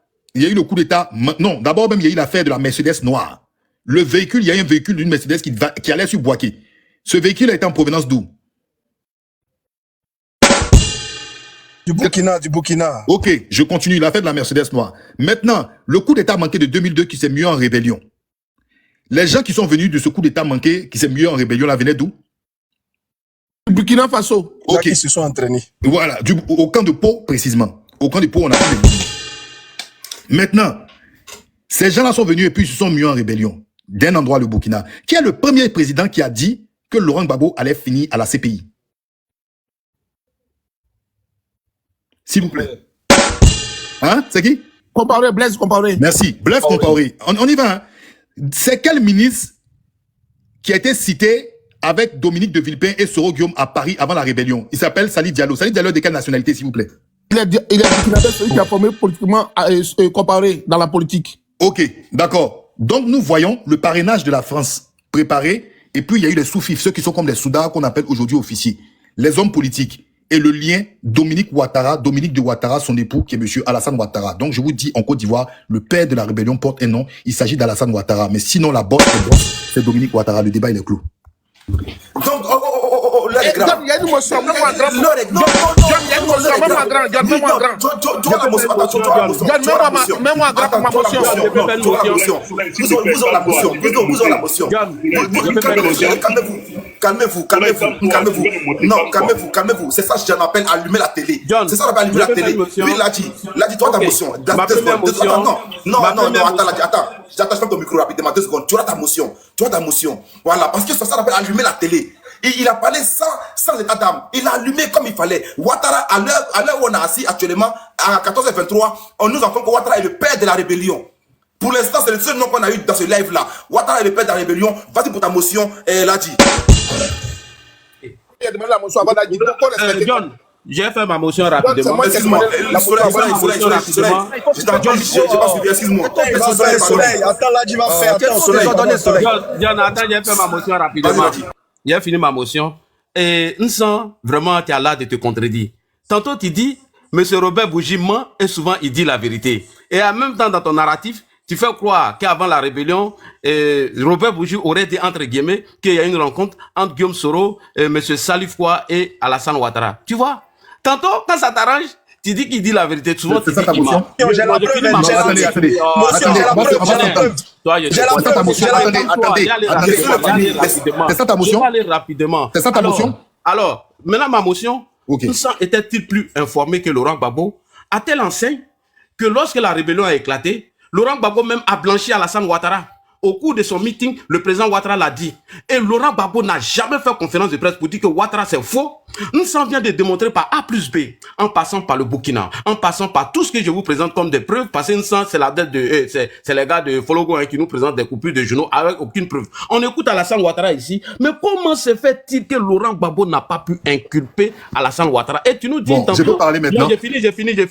non, d'abord même, il y a eu l'affaire de la Mercedes noire. Le véhicule, il y a eu un véhicule d'une Mercedes qui allait sur Boaké. Ce véhicule a été en provenance d'où? Du Burkina. Ok, je continue, l'affaire de la Mercedes noire. Maintenant, le coup d'État manqué de 2002 qui s'est mué en rébellion. Les gens qui sont venus de ce coup d'État manqué qui s'est mué en rébellion, là, venaient d'où? Burkina Faso. Ok. Ils se sont entraînés. Voilà, au camp de Pau, précisément. Au camp de Pau, on a fait des... Maintenant, ces gens-là sont venus et puis ils se sont mis en rébellion d'un endroit, le Burkina. Qui est le premier président qui a dit que Laurent Gbagbo allait finir à la CPI? S'il vous plaît. Hein? C'est qui? Blaise Compaoré. Merci. Blaise Compaoré. On y va. Hein? C'est quel ministre qui a été cité avec Dominique de Villepin et Soro Guillaume à Paris avant la rébellion? Il s'appelle Salih Diallo. Salih Diallo de quelle nationalité, s'il vous plaît? Il est celui qui a formé politiquement Compaoré dans la politique. Ok, d'accord. Donc nous voyons le parrainage de la France préparé et puis il y a eu les sous-fifs, ceux qui sont comme les soudards qu'on appelle aujourd'hui officiers, les hommes politiques. Et le lien Dominique de Ouattara, son époux, qui est monsieur Alassane Ouattara. Donc, je vous dis, en Côte d'Ivoire, le père de la rébellion porte un nom. Il s'agit d'Alassane Ouattara. Mais sinon, la bosse, c'est Dominique Ouattara. Le débat, il est clos. Donc, là, les gars. Il y a une motion, même-moi grand. Non, il y a une motion, même-moi grand. Même-moi grand pour ma motion. Vous avez la motion. Calmez-vous. Non, calmez-vous. C'est ça que j'en appelle allumer la télé. C'est ça qu'on appelle allumer la télé. Lui, il a dit, toi, ta motion. Non, attends. J'attache ton micro rapidement, 2 secondes. Tu auras ta motion. Voilà, parce que c'est ça qu'on appelle allumer la télé. Et il a parlé sans état d'âme. Il a allumé comme il fallait. Ouattara, à l'heure où on est assis actuellement, à 14h23, on nous entend que Ouattara est le père de la rébellion. Pour l'instant, c'est le seul nom qu'on a eu dans ce live-là. Ouattara est le père de la rébellion. Vas-y pour ta motion, Ladi. Il a demandé la motion avant d'agir. John, j'ai fait ma motion rapidement. Excuse-moi. Excuse-moi. Attends, Ladi va faire. John, attends, j'ai fait ma motion rapidement. J'ai fini ma motion. Et nous sommes vraiment, tu as l'air de te contredire. Tantôt, tu dis, M. Robert Bougie ment et souvent il dit la vérité. Et en même temps, dans ton narratif, tu fais croire qu'avant la rébellion, Robert Bougie aurait dit, entre guillemets, qu'il y a une rencontre entre Guillaume Soro, M. Salif Kouya et Alassane Ouattara. Tu vois? Tantôt, quand ça t'arrange, tu dis qu'il dit la vérité. Souvent, tu dis qu'il ment. J'ai la C'est ça ta motion? Je vais aller rapidement. C'est ça ta motion? Alors, maintenant ma motion, était-il plus informé que Laurent Gbagbo? À telle enseigne que lorsque la rébellion a éclaté, Laurent Gbagbo même a blanchi Alassane Ouattara. Au cours de son meeting, le président Ouattara l'a dit. Et Laurent Gbagbo n'a jamais fait conférence de presse pour dire que Ouattara c'est faux. Nous sommes vient de démontrer par A plus B, en passant par le Burkina, en passant par tout ce que je vous présente comme des preuves, parce que c'est la dette de, c'est les gars de Fologo qui nous présentent des coupures de journaux avec aucune preuve. On écoute Alassane Ouattara ici, mais comment se fait-il que Laurent Gbagbo n'a pas pu inculper Alassane Ouattara? Et tu nous dis, je peux parler maintenant. J'ai fini.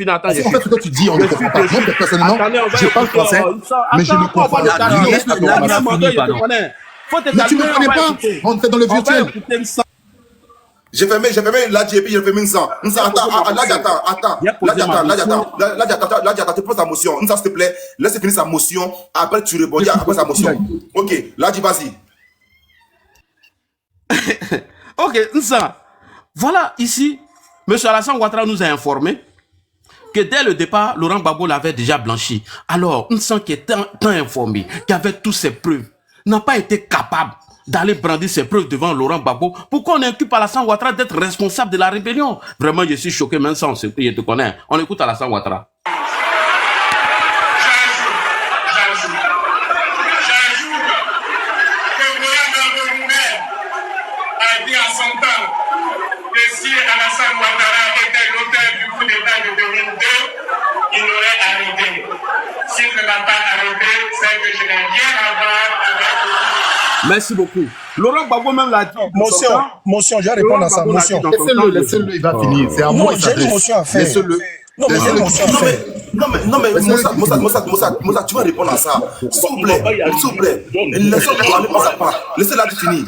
Attends, en fait, ce que tu dis, on ne comprend pas. Moi, personnellement, je parle français, mais je ne comprends pas. Mais tu ne me connais pas. On fait dans le virtuel. J'ai fermé Ladji et puis j'ai fermé Nsa. Nsa, attends, tu poses ta motion. Nsa, s'il te plaît, laisse finir sa motion. Après, tu rebondis après sa motion. Ok, Ladji, vas-y. Ok, Nsa. Voilà, ici, M. Alassane Ouattara nous a informé que dès le départ, Laurent Gbagbo l'avait déjà blanchi. Alors, Nsa qui est tant informé, qui avait toutes ses preuves, n'a pas été capable d'aller brandir ses preuves devant Laurent Gbagbo. Pourquoi on inculpe Alassane Ouattara d'être responsable de la rébellion? Vraiment, je suis choqué, même sans, je te connais. On écoute Alassane Ouattara. Si Alassane Ouattara était l'auteur du coup d'État de 2002, il l'aurait arrêté. S'il ne l'a pas arrêté, c'est que je n'ai rien à voir avec... Merci beaucoup. Laurent Gbagbo même l'a dit. Motion, je vais répondre à sa motion. Laissez-le, il va finir. C'est à moi. Non, j'ai une motion à faire. Laissez-le. Non, mais j'ai une motion à faire. Non, mais Moussa, tu vas répondre à ça. S'il vous plaît. Laissez-la finir.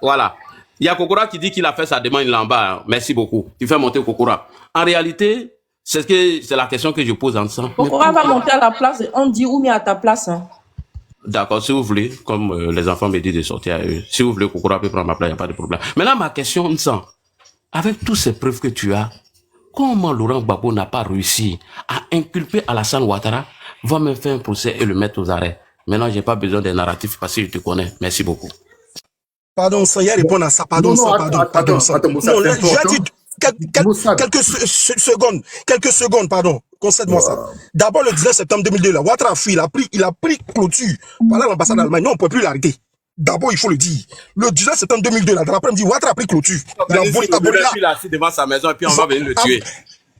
Voilà. Il y a Kokora qui dit qu'il a fait sa demande là-bas. Merci beaucoup. Tu fais monter Kokora. En réalité, c'est la question que je pose ensemble. Kokora va monter à la place. On dit où met à ta place. Hein. D'accord, si vous voulez, comme les enfants me disent de sortir à eux, si vous voulez, Kokora peut prendre ma place, il n'y a pas de problème. Maintenant, ma question, Nsan, avec toutes ces preuves que tu as, comment Laurent Gbagbo n'a pas réussi à inculper Alassane Ouattara, va me faire un procès et le mettre aux arrêts? Maintenant, je n'ai pas besoin des narratifs parce que je te connais. Merci beaucoup. Pardon, ça y est, répondre à ça. Pardon. Non, là, j'ai dit quelques secondes, pardon. Concède-moi ça. D'abord, le 19 septembre 2002, là, Ouattara a fui, il a pris clôture par l'ambassade d'Allemagne. Non, on ne peut plus l'arrêter. D'abord, il faut le dire. Le 19 septembre 2002, là, dans l'après-midi, Ouattara a pris clôture. Il a volé là. Il est devant sa maison et puis on va venir le tuer.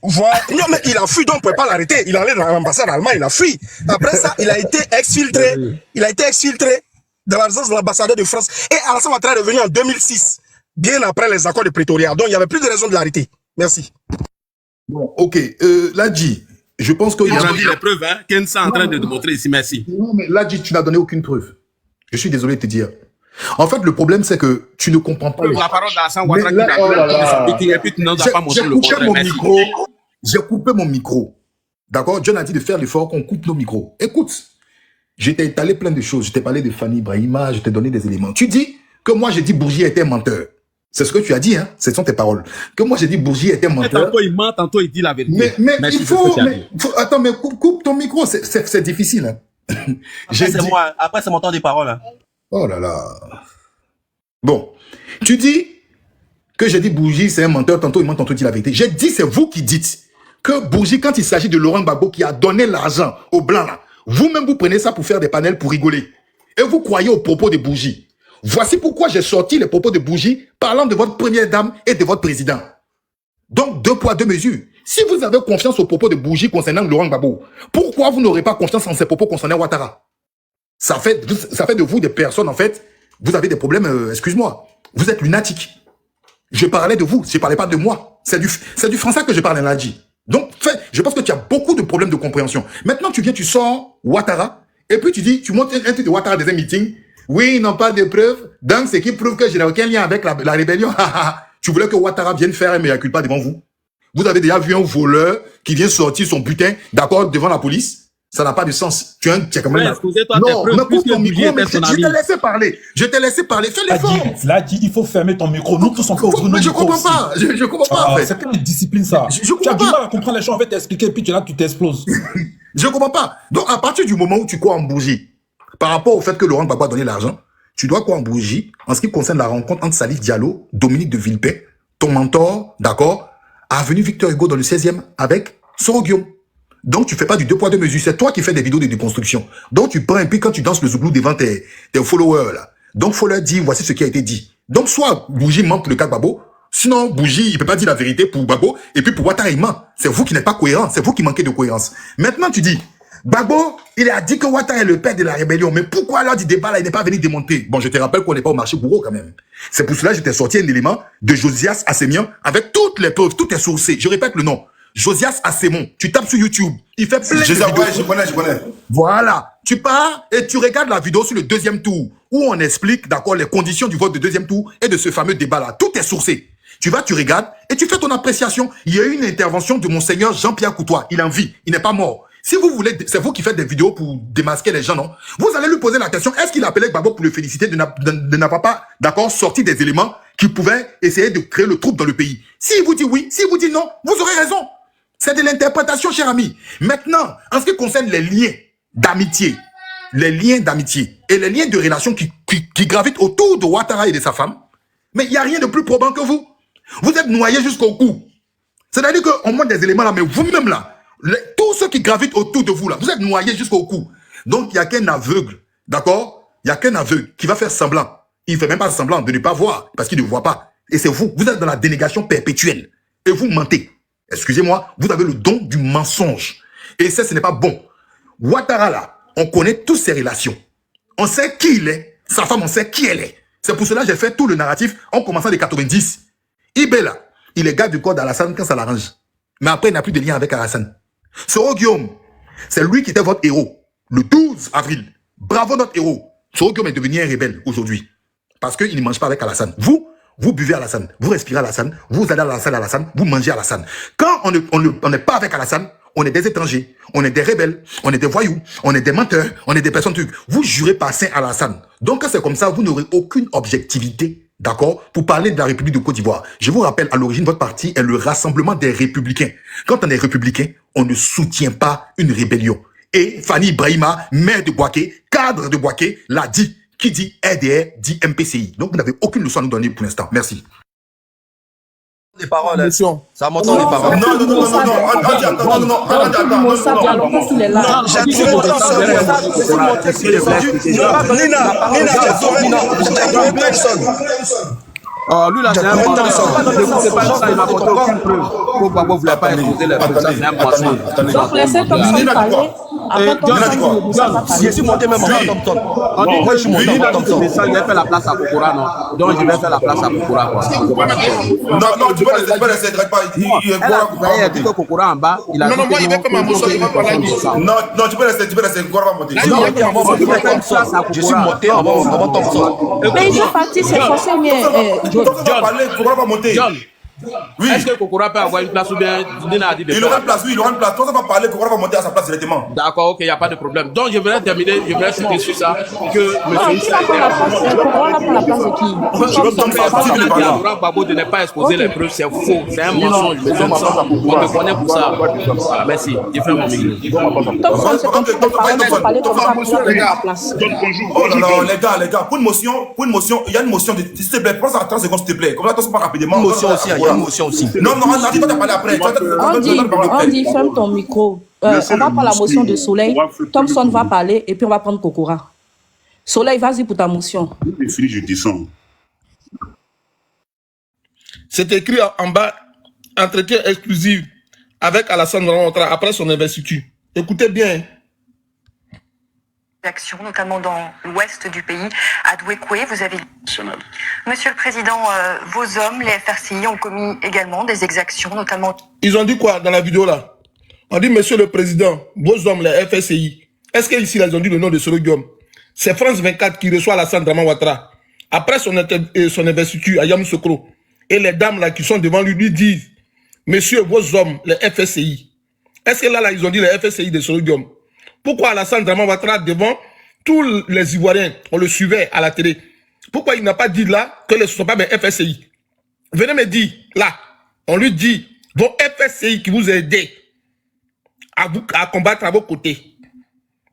Voilà. Non, mais il a fui, donc on ne peut pas l'arrêter. Il est allé dans l'ambassade d'Allemagne, il a fui. Après ça, il a été exfiltré. Dans la résidence de l'ambassadeur de France. Et Alassane Ouattara est revenu en 2006, bien après les accords de Pretoria. Donc, il n'y avait plus de raison de l'arrêter. Merci. Bon, ok. Ladji, je pense que... Il a dit les preuves, hein, qu'Nsa est en train de démontrer ici. Merci. Non, mais Ladji, tu n'as donné aucune preuve. Je suis désolé de te dire. En fait, le problème, c'est que tu ne comprends pas... La parole d'Alassane Ouattara qui n'a et puis tu n'as pas montré le contraire. J'ai coupé mon micro. D'accord? John a dit de faire l'effort qu'on coupe nos micros. Écoute. Je t'ai étalé plein de choses. Je t'ai parlé de Fanny Brahima, je t'ai donné des éléments. Tu dis que moi, j'ai dit Bourgi était menteur. C'est ce que tu as dit, hein. Ce sont tes paroles. Que moi, j'ai dit Bourgi était menteur. Tantôt, il ment, tantôt, il dit la vérité. Mais il faut... Attends, mais coupe ton micro. C'est difficile, hein. Après, c'est mon temps de parole. Hein. Oh là là. Bon. Tu dis que j'ai dit Bourgi, c'est un menteur. Tantôt, il ment, tantôt, il dit la vérité. J'ai dit, c'est vous qui dites que Bourgi, quand il s'agit de Laurent Gbagbo qui a donné l'argent aux Blancs, là, vous-même, vous prenez ça pour faire des panels pour rigoler. Et vous croyez aux propos de Bourgi. Voici pourquoi j'ai sorti les propos de Bourgi parlant de votre première dame et de votre président. Donc, 2 poids, 2 mesures. Si vous avez confiance aux propos de Bourgi concernant Laurent Gbagbo, pourquoi vous n'aurez pas confiance en ces propos concernant Ouattara? Ça fait de vous des personnes, en fait, vous avez des problèmes, excuse-moi. Vous êtes lunatiques. Je parlais de vous, je ne parlais pas de moi. C'est du français que je parle, Ladji. Donc, je pense que tu as beaucoup de problèmes de compréhension. Maintenant, tu sors Ouattara, et puis tu montes un truc de Ouattara dans un meeting. Oui, ils n'ont pas de preuves. Donc, ce qui prouve que je n'ai aucun lien avec la rébellion. Tu voulais que Ouattara vienne faire un mea culpa devant vous. Vous avez déjà vu un voleur qui vient sortir son butin, d'accord, devant la police. Ça n'a pas de sens. Tu es quand même... Non, mais coupe ton micro, mais je t'ai laissé parler. Je t'ai laissé parler. Fais l'effort. Là, il faut fermer ton micro. Nous tous, on peut ouvrir nos micros. Je comprends pas. Je comprends pas, en fait. C'est quelle discipline, ça? Tu as du mal à comprendre les choses, on va t'expliquer, et puis tu t'exploses. Je comprends pas. Donc, à partir du moment où tu crois en Bourgi, par rapport au fait que Laurent Gbagbo a donné l'argent, tu dois croire en Bourgi, en ce qui concerne la rencontre entre Salif Diallo, Dominique de Villepin, ton mentor, d'accord, avenue Victor Hugo dans le 16e, avec Soroguion. Donc, tu fais pas du 2 poids 2 mesures. C'est toi qui fais des vidéos de déconstruction. Donc, tu prends et puis quand tu danses le zouglou devant tes followers, là. Donc, faut leur dire, voici ce qui a été dit. Donc, soit Bourgi ment pour le cas de Gbagbo, sinon, Bourgi, il peut pas dire la vérité pour Gbagbo, et puis pour Ouattara, il ment. C'est vous qui n'êtes pas cohérent. C'est vous qui manquez de cohérence. Maintenant, tu dis, Gbagbo, il a dit que Ouattara est le père de la rébellion. Mais pourquoi lors du débat, là, il n'est pas venu démonter? Bon, je te rappelle qu'on n'est pas au marché bourreau, quand même. C'est pour cela que je t'ai sorti un élément de Josias Assemian avec toutes les preuves, tout est sourcé. Je répète le nom. Josias Assemon, tu tapes sur YouTube, il fait plein de vidéos. Je connais. Voilà, tu pars et tu regardes la vidéo sur le 2e tour, où on explique, d'accord, les conditions du vote de 2e tour et de ce fameux débat-là. Tout est sourcé. Tu vas, tu regardes et tu fais ton appréciation. Il y a eu une intervention de Monseigneur Jean-Pierre Coutois. Il est en vie, il n'est pas mort. Si vous voulez, c'est vous qui faites des vidéos pour démasquer les gens, non? Vous allez lui poser la question, est-ce qu'il a appelé Gbagbo pour le féliciter de n'avoir pas, d'accord, sorti des éléments qui pouvaient essayer de créer le trouble dans le pays? S'il vous dit oui, s'il vous dit non, vous aurez raison. C'est de l'interprétation, cher ami. Maintenant, en ce qui concerne les liens d'amitié et les liens de relation qui gravitent autour de Ouattara et de sa femme, mais il n'y a rien de plus probant que vous. Vous êtes noyé jusqu'au cou. C'est-à-dire qu'on montre des éléments là, mais vous-même là, tous ceux qui gravitent autour de vous là, vous êtes noyés jusqu'au cou. Donc il n'y a qu'un aveugle, d'accord? Il n'y a qu'un aveugle qui va faire semblant. Il ne fait même pas semblant de ne pas voir, parce qu'il ne voit pas. Et c'est vous, vous êtes dans la dénégation perpétuelle. Et vous mentez. Excusez-moi, vous avez le don du mensonge. Et ça, ce n'est pas bon. Ouattara là, on connaît toutes ses relations. On sait qui il est. Sa femme, on sait qui elle est. C'est pour cela que j'ai fait tout le narratif en commençant des 90. Ibé là, il est garde du corps d'Alassane quand ça l'arrange. Mais après, il n'a plus de lien avec Alassane. Soro Guillaume, c'est lui qui était votre héros. Le 12 avril. Bravo notre héros. Soro Guillaume est devenu un rebelle aujourd'hui. Parce qu'il ne mange pas avec Alassane. Vous buvez Alassane, vous respirez Alassane, vous allez à la salle Alassane, vous mangez Alassane. Quand on n'est pas avec Alassane, on est des étrangers, on est des rebelles, on est des voyous, on est des menteurs, on est des personnes trucs. Vous jurez par Saint Alassane. Donc c'est comme ça, vous n'aurez aucune objectivité, d'accord, pour parler de la République de Côte d'Ivoire. Je vous rappelle, à l'origine, votre parti est le Rassemblement des Républicains. Quand on est républicain, on ne soutient pas une rébellion. Et Fanny Ibrahima, maire de Bouaké, cadre de Bouaké, l'a dit. Qui dit RDR dit MPCI. Donc vous n'avez aucune leçon à nous donner pour l'instant. Merci. Les paroles, ça m'entend les paroles. Lui là, c'est un mensonge. Il m'a apporté aucune preuve. Pourquoi vous ne voulez pas exposer les preuves? C'est un mensonge. Donc laissez Thompson parler. Je suis monté même avant Thompson. Moi, je suis monté avant Thompson. Il a fait la place à Kokora, non? Donc je vais faire la place à Kokora. Non, tu peux laisser, pas. Il a dit que Kokora en bas, il a dit moi, il va comme un monstre, il va parler. Non, tu peux laisser, Kokora va monter. Je suis monté avant Thompson. Mais il est parti, c'est forcé, mais. Thompson va parler, Kokora va monter. Oui. Est-ce que Kokora peut avoir une place ou bien Dina a dit de il aura une place, oui, il aura une place. Thompson va parler, Kokora va monter à sa place directement. D'accord, ok, il n'y a pas de problème. Donc je voudrais terminer, je voudrais citer sur ça que M. Issa a la place de qui? Laurent Gbagbo de ne pas exposer les preuves, c'est faux, c'est un mensonge. On me connaît pour ça. Voilà, merci. Je fais mon micro. Thompson, c'est comme tu peux parler comme ça pour la place. Oh là là, les gars, pour une motion, il y a une motion, s'il te plaît, prends ça à 30 secondes, s'il te plaît. Comme ça, pas rapidement. Une motion aussi, il y a une motion aussi. Non, on dit pas de parler après. On dit, ferme ton micro. On va prendre la motion de Soleil. Thompson va parler et puis on va prendre Kokora. Soleil, vas-y pour ta motion. C'est fini, je descends. C'est écrit en bas, entretien exclusif avec Alassane Ouattara après son investiture. Écoutez bien. Actions, notamment dans l'ouest du pays, à Douékoué, vous avez... Monsieur le Président, vos hommes, les FRCI, ont commis également des exactions, notamment... Ils ont dit quoi dans la vidéo là? On dit, Monsieur le Président, vos hommes, les FRCI. Est-ce qu'ici, ils ont dit le nom de Soro Guillaume? C'est France 24 qui reçoit Alassane Ouattara. Après son investiture à Yamoussoukro. Et les dames là qui sont devant lui, lui disent, Monsieur, vos hommes, les FRCI. Est-ce que là, ils ont dit les FRCI de Soro Guillaume? Pourquoi Alassane Ouattara, devant tous les Ivoiriens, on le suivait à la télé? Pourquoi il n'a pas dit là que ce ne sont pas mes FSCI? Venez me dire, là, on lui dit, vos FSCI qui vous aident à combattre à vos côtés.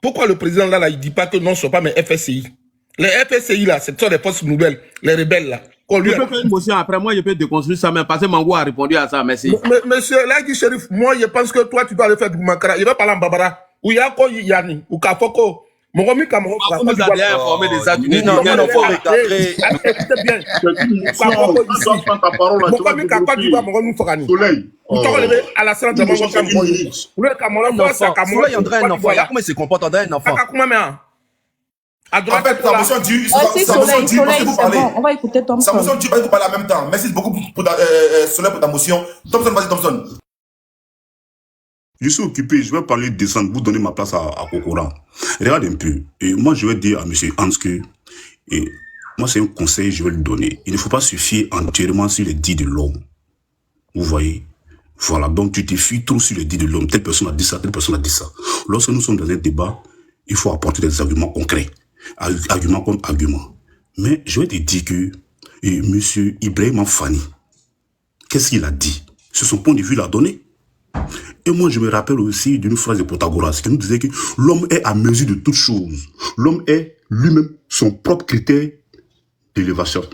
Pourquoi le président là, il ne dit pas que non, ce ne sont pas mes FSCI? Les FSCI là, ce sont des forces nouvelles, les rebelles là. Je peux faire une motion après, moi je peux déconstruire ça même, parce que Mangou a répondu à ça, merci. Monsieur Lagui Chérif, moi je pense que toi tu dois le faire du Mankara. Il va parler en Babara. Ou Yako Yani, ou Kafoko. Mon ami Cameroun. Vous avez bien informé des États-Unis. Non, il faut recadrer. Écoutez bien. Mon ami Kafoko, tu vas me faire Soleil. Vous t'enlevez à la salle de mon Cameroun. Vous le Cameroun, vous êtes Cameroun. Soleil, on dirait un enfant. Comment il se comporte, on dirait un enfant. En fait, sa motion dure, vous parlez. On va écouter Thompson. Sa motion dure, vous parlez en même temps. Merci beaucoup pour Soleil pour ta motion. Thompson, vas-y, Thompson. Je suis occupé, je vais parler de descendre, vous donner ma place à Kokora. Regarde un peu. Et moi, je vais dire à M. Hans que moi c'est un conseil, je vais le donner. Il ne faut pas se fier entièrement sur les dits de l'homme. Vous voyez? Voilà, donc tu te fies trop sur les dits de l'homme. Telle personne a dit ça, telle personne a dit ça. Lorsque nous sommes dans un débat, il faut apporter des arguments concrets. Argument contre argument. Mais je vais te dire que M. Ibrahim Fani, qu'est-ce qu'il a dit? C'est son point de vue, il a donné. Et moi, je me rappelle aussi d'une phrase de Protagoras qui nous disait que l'homme est à mesure de toutes choses. L'homme est lui-même son propre critère d'élévation,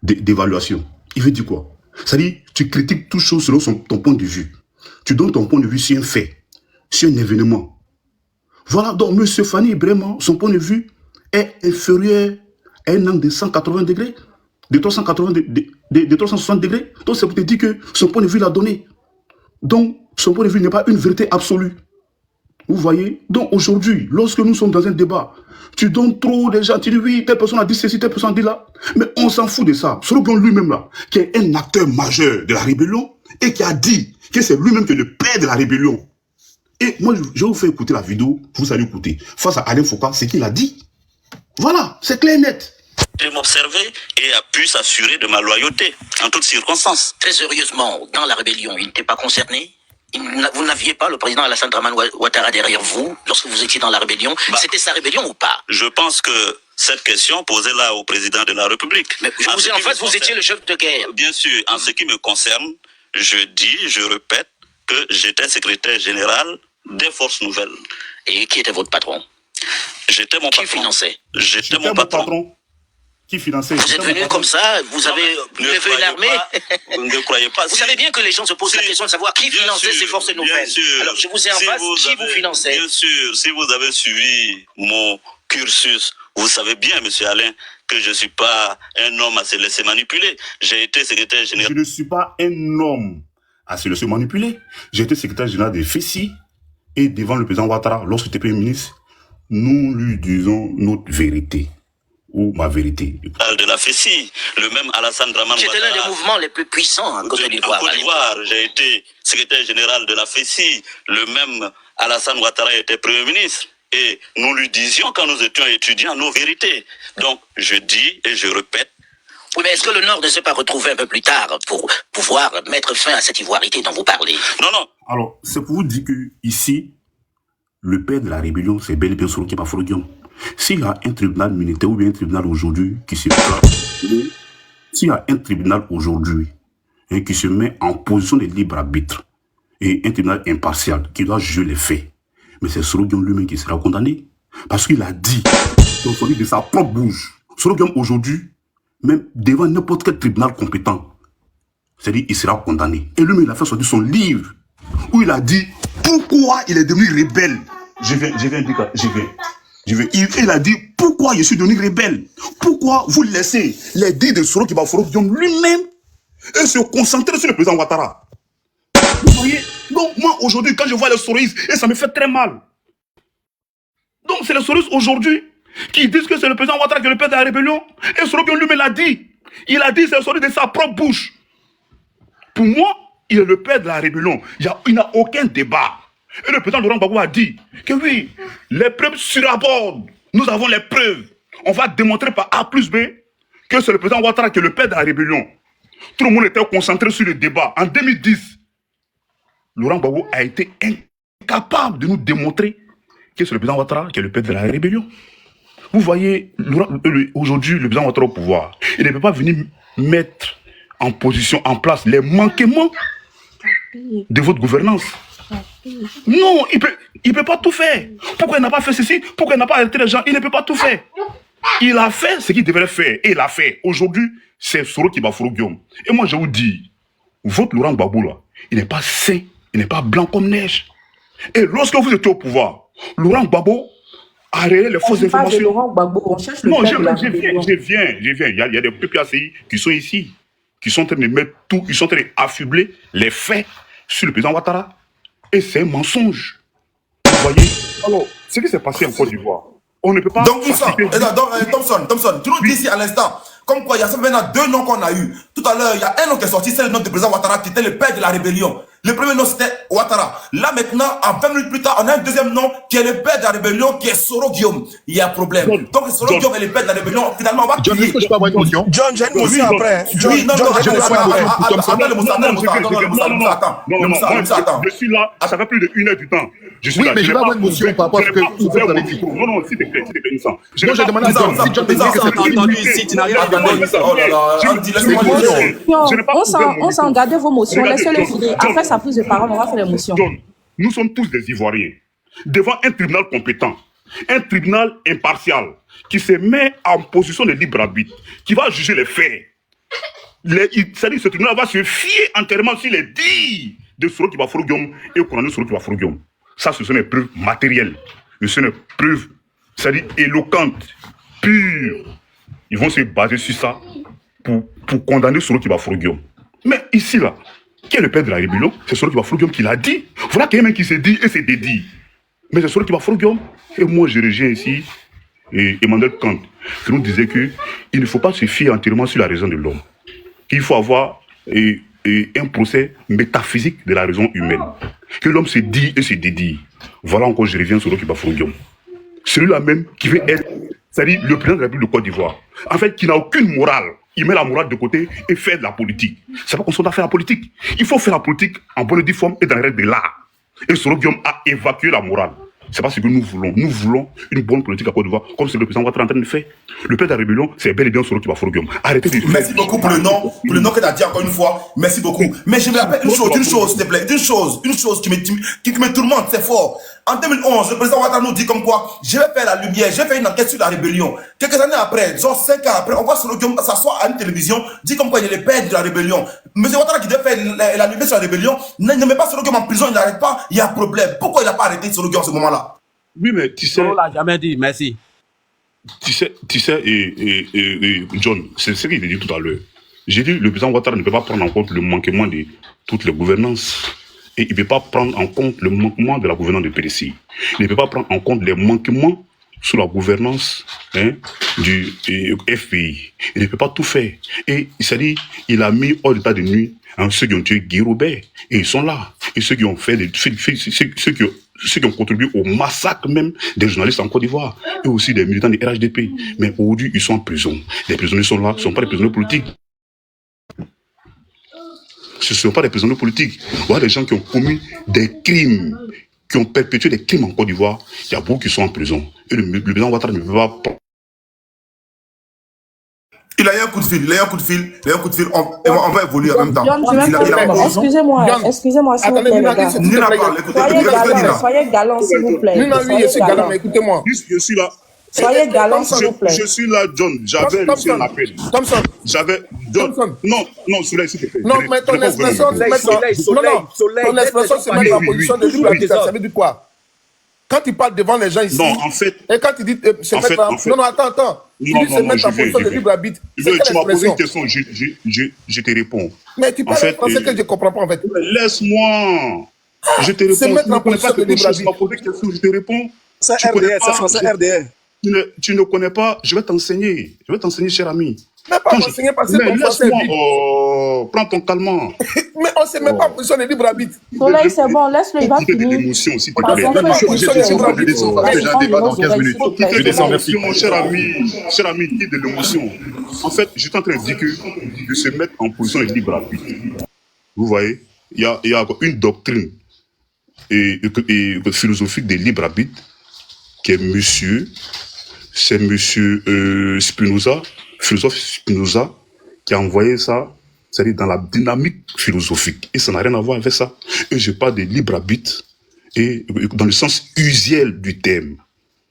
d'évaluation. Il veut dire quoi? C'est-à-dire, tu critiques toutes choses selon ton point de vue. Tu donnes ton point de vue sur un fait, sur un événement. Voilà, donc M. Fani, vraiment, son point de vue est inférieur à un angle de 180 degrés, de 360 degrés. Donc, ça peut te dire que son point de vue l'a donné. Donc, son point de vue n'est pas une vérité absolue. Vous voyez? Donc, aujourd'hui, lorsque nous sommes dans un débat, tu donnes trop déjà, tu dis oui, telle personne a dit ceci, telle personne a dit là. Mais on s'en fout de ça. Sorogon lui-même là, qui est un acteur majeur de la rébellion et qui a dit que c'est lui-même qui est le père de la rébellion. Et moi, je vais vous faire écouter la vidéo, vous allez écouter. Face à Alain Foucault, c'est qu'il a dit. Voilà, c'est clair et net. De m'observer et a pu s'assurer de ma loyauté en toutes circonstances. Très sérieusement, dans la rébellion, il n'était pas concerné? Vous n'aviez pas le président Alassane Dramane Ouattara derrière vous lorsque vous étiez dans la rébellion? C'était sa rébellion ou pas? Je pense que cette question posée là au président de la République. Mais je vous ai en face, vous étiez le chef de guerre. Bien sûr, en ce qui me concerne, je dis, je répète que j'étais secrétaire général des Forces Nouvelles. Et qui était votre patron? J'étais mon patron. Qui finançait? J'étais mon patron. Qui finançait? Vous êtes venu comme ça, vous avez levé une armée. Ne croyez pas. Vous savez bien que les gens se posent la question de savoir qui finançait ces forces nouvelles. Alors je vous ai en face, qui vous finançait? Bien sûr, si vous avez suivi mon cursus, vous savez bien, monsieur Alain, que je ne suis pas un homme à se laisser manipuler. J'ai été secrétaire général. Je ne suis pas un homme à se laisser manipuler. J'ai été secrétaire général de FESI et devant le président Ouattara, lorsque j'étais premier ministre, nous lui disons notre vérité. Ou ma vérité. De la FESI, le même Alassane Dramane Ouattara. C'était l'un des mouvements les plus puissants en Côte d'Ivoire. J'ai été secrétaire général de la FESI. Le même Alassane Ouattara était premier ministre. Et nous lui disions quand nous étions étudiants nos vérités. Donc, je dis et je répète. Oui, mais est-ce que le Nord ne s'est pas retrouvé un peu plus tard pour pouvoir mettre fin à cette ivoirité dont vous parlez? Non, non. Alors, c'est pour vous dire que ici, le père de la rébellion, c'est bel et bien Soroki Baforoguion. S'il y a un tribunal militaire ou bien un tribunal aujourd'hui qui se s'il y a un tribunal aujourd'hui qui se met en position de libre arbitre et un tribunal impartial qui doit juger les faits, mais c'est Soroguion lui-même qui sera condamné parce qu'il a dit de sa propre bouche. Soroguion aujourd'hui, même devant n'importe quel tribunal compétent, c'est-à-dire il sera condamné. Et lui-même il a fait sortir son livre où il a dit pourquoi il est devenu rebelle. Il a dit pourquoi je suis devenu rebelle. Pourquoi vous laissez les dits de Soroki Baforoguion lui-même et se concentrer sur le président Ouattara. Vous voyez? Donc moi aujourd'hui quand je vois les soristes, et ça me fait très mal. Donc c'est les soristes aujourd'hui qui disent que c'est le président Ouattara qui est le père de la rébellion. Et Soroki lui-même l'a dit. Il a dit c'est le sorti de sa propre bouche. Pour moi, il est le père de la rébellion. Il n'y a aucun débat. Et le président Laurent Gbagbo a dit que oui, les preuves surabondent. Nous avons les preuves. On va démontrer par A plus B que c'est le président Ouattara qui est le père de la rébellion. Tout le monde était concentré sur le débat. En 2010, Laurent Gbagbo a été incapable de nous démontrer que c'est le président Ouattara qui est le père de la rébellion. Vous voyez, aujourd'hui, le président Ouattara au pouvoir, il ne peut pas venir mettre en position, en place les manquements de votre gouvernance. Non, il peut pas tout faire. Pourquoi il n'a pas fait ceci? Pourquoi il n'a pas arrêté les gens? Il ne peut pas tout faire. Il a fait ce qu'il devrait faire. Et il a fait. Aujourd'hui, c'est Soroki Baforoguion. Et moi, je vous dis, votre Laurent Gbagbo, là, il n'est pas sain, il n'est pas blanc comme neige. Et lorsque vous étiez au pouvoir, Laurent Gbagbo a révélé les fausses informations. Laurent Gbagbo, on cherche le non, je viens. Il y a des PPACI qui sont ici, qui sont en train de mettre tout, ils sont en train d'affubler les faits sur le président Ouattara. Et c'est un mensonge. Vous voyez? Alors, ce qui s'est passé en Côte d'Ivoire, on ne peut pas... Donc, Thompson, tu nous dis ici à l'instant, comme quoi il y a maintenant 2 noms qu'on a eu. Tout à l'heure, il y a un nom qui est sorti, c'est le nom du président Ouattara qui était le père de la rébellion. Le premier nom, c'était Ouattara. Là, maintenant, en 20 minutes plus tard, on a un deuxième nom qui est le père de la rébellion, qui est Soro Guillaume. Il y a un problème. Donc, Soro Guillaume est le père de la rébellion. Finalement, on va John, est-ce que je peux avoir une motion? John, j'ai une motion après. John, Oui, non, John, non, j'ai une motion après. attends. Je suis là, ça fait plus d'1 heure du temps. Je suis Oui, là. mais je vais avoir une motion par rapport à ce que vous avez dit. Non, non, s'il te plaît, Innocent. Non, j'ai demandé à John. Si John me dit que c'est entendu ici, tu n'as rien demandé. Oh là là, Andy, laisse-moi dire. On s'en gardez vos motions, laissez-les finir. Après sa prise de parole, on va faire les motions. Nous sommes tous des Ivoiriens. Devant un tribunal compétent, un tribunal impartial, qui se met en position de libre arbitre, qui va juger les faits. C'est-à-dire ce tribunal va se fier entièrement sur les dires de Soro Kibaforo Guillaume et au commandant Soro Kibaforo Guillaume. Ça, ce sont des preuves matérielles. Ce sont des preuves, c'est-à-dire éloquentes, pures. Ils vont se baser sur ça pour condamner Soro Kibaforo Guillaume. Mais ici, là, qui est le père de la rébellion? C'est Soro Kibaforo Guillaume qui l'a dit. Voilà quelqu'un qui s'est dit et s'est dédié. Mais c'est Soro Kibaforo Guillaume. Et moi, je reviens ici. Et Emmanuel Kant, qui nous disait qu'il ne faut pas se fier entièrement sur la raison de l'homme. Il faut avoir un procès métaphysique de la raison humaine. Que l'homme se dit et se dédie. Voilà encore, je reviens sur Soro Kibaforo Guillaume. Celui-là même qui veut être, c'est-à-dire le président de la République de Côte d'Ivoire. En fait, qui n'a aucune morale. Il met la morale de côté et fait de la politique. C'est pas qu'on s'en doit faire la politique. Il faut faire la politique en bonne et due forme et dans les règles de l'art. Et Soro Guillaume a évacué la morale. C'est pas ce que nous voulons. Nous voulons une bonne politique à Côte d'Ivoire, comme ce que le président Ouattara est en train de faire. Le père de la rébellion, c'est bel et bien Soro Kibaforo Guillaume. Arrêtez de... Merci beaucoup pour le nom que tu as dit encore une fois. Merci beaucoup. Mais je me rappelle une chose, s'il te plaît. Une chose qui me tourmente, c'est fort. En 2011, le président Ouattara nous dit comme quoi, je vais faire la lumière, je vais faire une enquête sur la rébellion. Quelques années après, genre 5 ans après, on voit Soro Guillaume s'asseoir à une télévision, dit comme quoi il est le père de la rébellion. Monsieur Ouattara qui devait faire la lumière sur la rébellion, ne met pas Soro Guillaume en prison, il n'arrête pas, il y a un problème. Pourquoi il n'a pas arrêté Soro Guillaume en ce moment-là? Oui, mais tu sais... On l'a jamais dit, merci. Tu sais, John, c'est ce qu'il a dit tout à l'heure. J'ai dit, le président Ouattara ne peut pas prendre en compte le manquement de toutes les gouvernances. Et il ne peut pas prendre en compte le manquement de la gouvernance de PDC. Il ne peut pas prendre en compte les manquements sous la gouvernance du FPI. Il ne peut pas tout faire. Et c'est-à-dire, il a mis hors d'état de nuit ceux qui ont tué Guy Robert. Et ils sont là. Et ceux qui ont fait ceux qui ont contribué au massacre même des journalistes en Côte d'Ivoire et aussi des militants du RHDP. Mais aujourd'hui, ils sont en prison. Les prisonniers sont là, ce ne sont pas des prisonniers politiques. Ce ne sont pas des prisonniers politiques. Voilà des gens qui ont commis des crimes, qui ont perpétué des crimes en Côte d'Ivoire. Il y a beaucoup qui sont en prison. Et le président Ouattara ne peut pas... Il a eu un coup de fil, on va évoluer en même temps. Excusez-moi, s'il vous plaît, les gars. Soyez galants, s'il vous plaît. Lui, je suis galant, mais écoutez-moi. Je suis là. Soyez galant, s'il vous plaît. Je suis là, John. J'avais reçu un appel. Thompson. J'avais... John. Non, Soleil, s'il te plaît. Non, mais ton expression, c'est mettre en position de libre arbitre. Ça veut dire quoi? Quand tu parles devant les gens ici... Non, en fait... Et quand tu dis se mettre en... Non, attends. Tu dis se mettre en position de libre arbitre. Tu m'as posé une question, je te réponds. Mais tu parles en français que je ne comprends pas, en fait. Laisse-moi. Je te réponds. Se mettre en position de libre arbitre. Tu m'as posé une question, je te réponds. C'est RDR, c'est français RDR. Tu ne connais pas, je vais t'enseigner. Je vais t'enseigner, cher ami. Mais pas m'enseigner parce que ton français est libre. Prends ton calmant. Mais on ne se met pas en position de libre arbitre. Soleil, c'est bon, laisse-le, il va finir. L'émotion, s'il te plaît. Je descends parce que j'ai un débat dans 15 minutes. Je descends, merci. Cher ami, qui de l'émotion. En fait, je suis en train de dire que de se mettre en position de libre arbitre. Vous voyez, il y a une doctrine philosophique de libre arbitre qui est monsieur Spinoza, philosophe Spinoza, qui a envoyé ça, c'est-à-dire dans la dynamique philosophique. Et ça n'a rien à voir avec ça. Et je parle de libre arbitre, et dans le sens usuel du terme.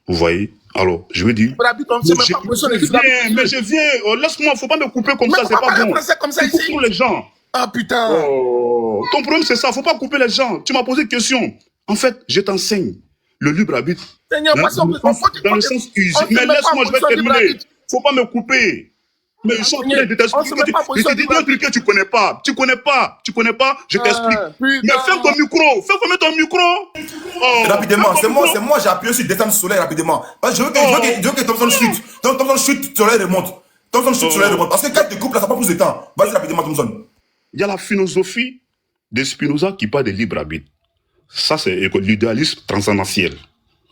Vous voyez? Alors, je veux dire... Mais je viens, laisse-moi, faut pas me couper comme ça, c'est pas bon. Comme ça ici. Pour les gens. Ah putain. Ton problème c'est ça, faut pas couper les gens. Tu m'as posé une question. En fait, je t'enseigne le libre arbitre. Dans le sens usuel. Mais laisse-moi, je vais terminer. Faut pas me couper. Mais je suis en train de t'expliquer. Je te dis un truc que tu connais pas. Tu connais pas, je t'explique. Mais ferme ton micro. Ferme ton micro. Rapidement, c'est moi, j'ai appuyé sur descendre Soleil rapidement. Je veux que Thompson chute. Thompson chute, Soleil remonte. Thompson chute, Soleil remonte. Parce que quand tu te coupes là, ça prend plus de temps. Vas-y rapidement, Thompson. Il y a la philosophie de Spinoza qui parle de libre arbitre. Ça, c'est l'idéalisme transcendentiel.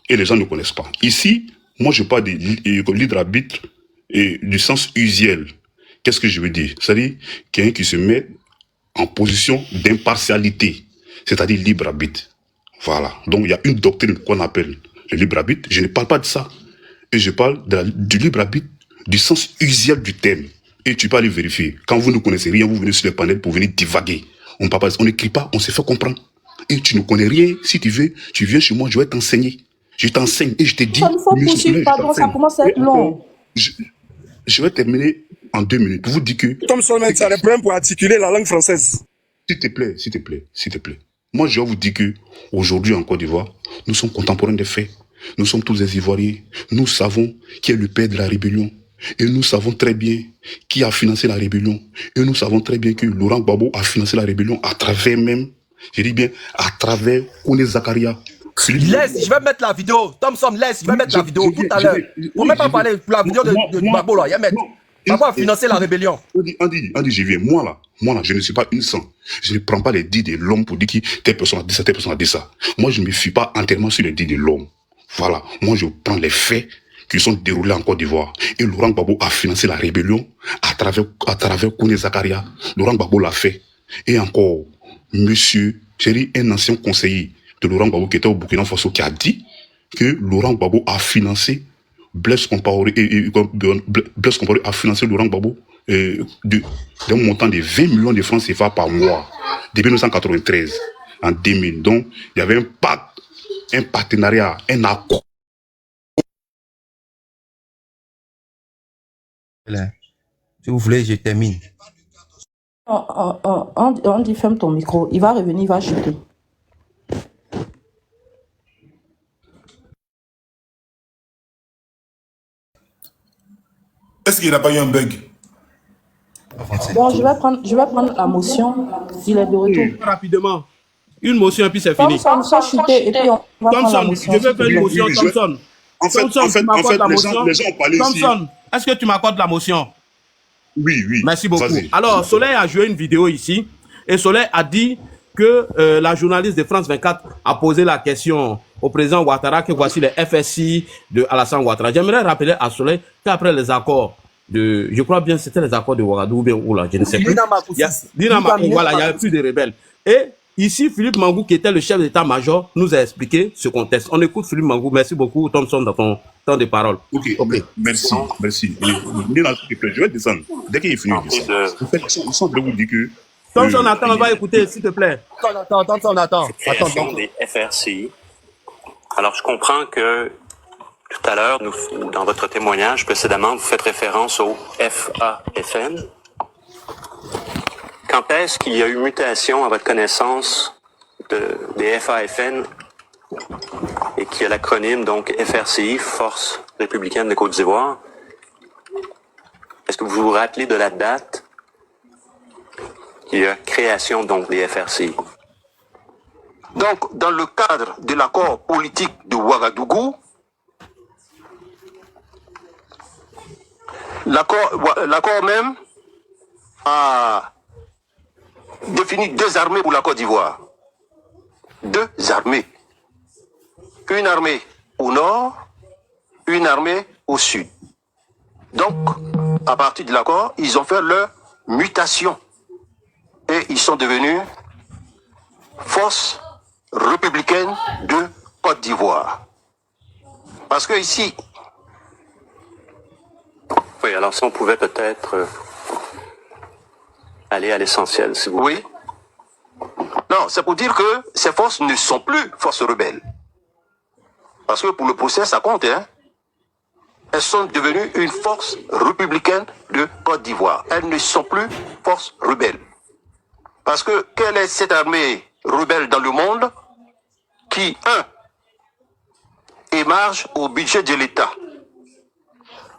Et les gens ne connaissent pas. Ici, moi, je parle de libre arbitre et du sens usuel. Qu'est-ce que je veux dire? C'est-à-dire quelqu'un qui se met en position d'impartialité, c'est-à-dire libre arbitre. Voilà. Donc, il y a une doctrine qu'on appelle le libre arbitre. Je ne parle pas de ça. Et je parle du libre arbitre, du sens usuel du terme. Et tu peux aller vérifier. Quand vous ne connaissez rien, vous venez sur le panel pour venir divaguer. On n'écrit pas, on se fait comprendre. Et tu ne connais rien. Si tu veux, tu viens chez moi, je vais t'enseigner. Je t'enseigne et je te dis... Il faut poursuivre, pardon, ça commence à être long. Je vais terminer en 2 minutes pour vous dire que... Tom Solomon, ça a des problèmes pour articuler la langue française. S'il te plaît, s'il te plaît, s'il te plaît. Moi, je vais vous dire que aujourd'hui en Côte d'Ivoire, nous sommes contemporains des faits. Nous sommes tous des Ivoiriens. Nous savons qui est le père de la rébellion. Et nous savons très bien qui a financé la rébellion. Et nous savons très bien que Laurent Gbagbo a financé la rébellion à travers même, je dis bien, à travers Kone Zakaria. Laisse, je vais mettre la vidéo. Thomson, laisse, je vais mettre la vidéo tout à l'heure. On ne peut pas parler pour la vidéo de Gbagbo là. Il y a mettre. Gbagbo a financé la rébellion. Andy, je viens. Moi là, je ne suis pas une sang. Je ne prends pas les dits de l'homme pour dire que telle personne a dit ça, telle personne a dit ça. Moi, je ne me fie pas entièrement sur les dits de l'homme. Voilà. Moi, je prends les faits qui sont déroulés en Côte d'Ivoire. Et Laurent Gbagbo a financé la rébellion à travers Kone Zakaria. Laurent Gbagbo l'a fait. Et encore, monsieur, j'ai dit un ancien conseiller de Laurent Gbagbo qui était au Burkina Faso qui a dit que Laurent Gbagbo a financé Blaise Compaoré a financé Laurent Gbagbo d'un montant de 20 millions de francs CFA par mois depuis 1993 en 2000. Donc, il y avait un pacte, un partenariat, un accord. Si vous voulez, je termine. On dit ferme ton micro. Il va revenir, il va chuter. Est-ce qu'il n'a pas eu un bug? Bon, je vais prendre la motion. Il est de retour. Rapidement. Une motion et puis c'est fini. Thompson, sans chuter et puis on va prendre la motion. Je veux faire une motion, Thompson. En fait, les gens ont parlé ici. Thompson, est-ce que tu m'accordes la motion? Oui. Merci beaucoup. Alors, Soleil a joué une vidéo ici et Soleil a dit que la journaliste de France 24 a posé la question au président Ouattara que voici les FSI de Alassane Ouattara. J'aimerais rappeler à Soleil qu'après les accords de, je crois bien c'était les accords de Ouagadougou ou bien où là, je ne sais plus. Voilà, il y avait plus de rebelles. Et ici, Philippe Mangou, qui était le chef d'état-major, nous a expliqué ce contexte. On écoute Philippe Mangou. Merci beaucoup, Thompson, dans ton temps de parole. Ok. Merci. Je vais descendre. Dès qu'il est fini, ils sont de vous dire que... Thompson, attends, on va écouter, s'il te plaît. Attends. Des FRCI. Alors, je comprends que tout à l'heure, dans votre témoignage précédemment, vous faites référence au FAFN. Quand est-ce qu'il y a eu mutation à votre connaissance des FAFN et qui est l'acronyme donc FRCI, Force républicaine de Côte d'Ivoire? Est-ce que vous vous rappelez de la date qui est la création donc des FRCI? Donc, dans le cadre de l'accord politique de Ouagadougou, l'accord même a défini 2 armées pour la Côte d'Ivoire. 2 armées. Une armée au nord, une armée au sud. Donc, à partir de l'accord, ils ont fait leur mutation. Et ils sont devenus force républicaine de Côte d'Ivoire. Parce que ici... Oui, alors si on pouvait peut-être aller à l'essentiel, si vous voulez. Oui. Non, c'est pour dire que ces forces ne sont plus forces rebelles. Parce que pour le procès, ça compte, hein. Elles sont devenues une force républicaine de Côte d'Ivoire. Elles ne sont plus forces rebelles. Parce que quelle est cette armée rebelle dans le monde qui, émarge au budget de l'État?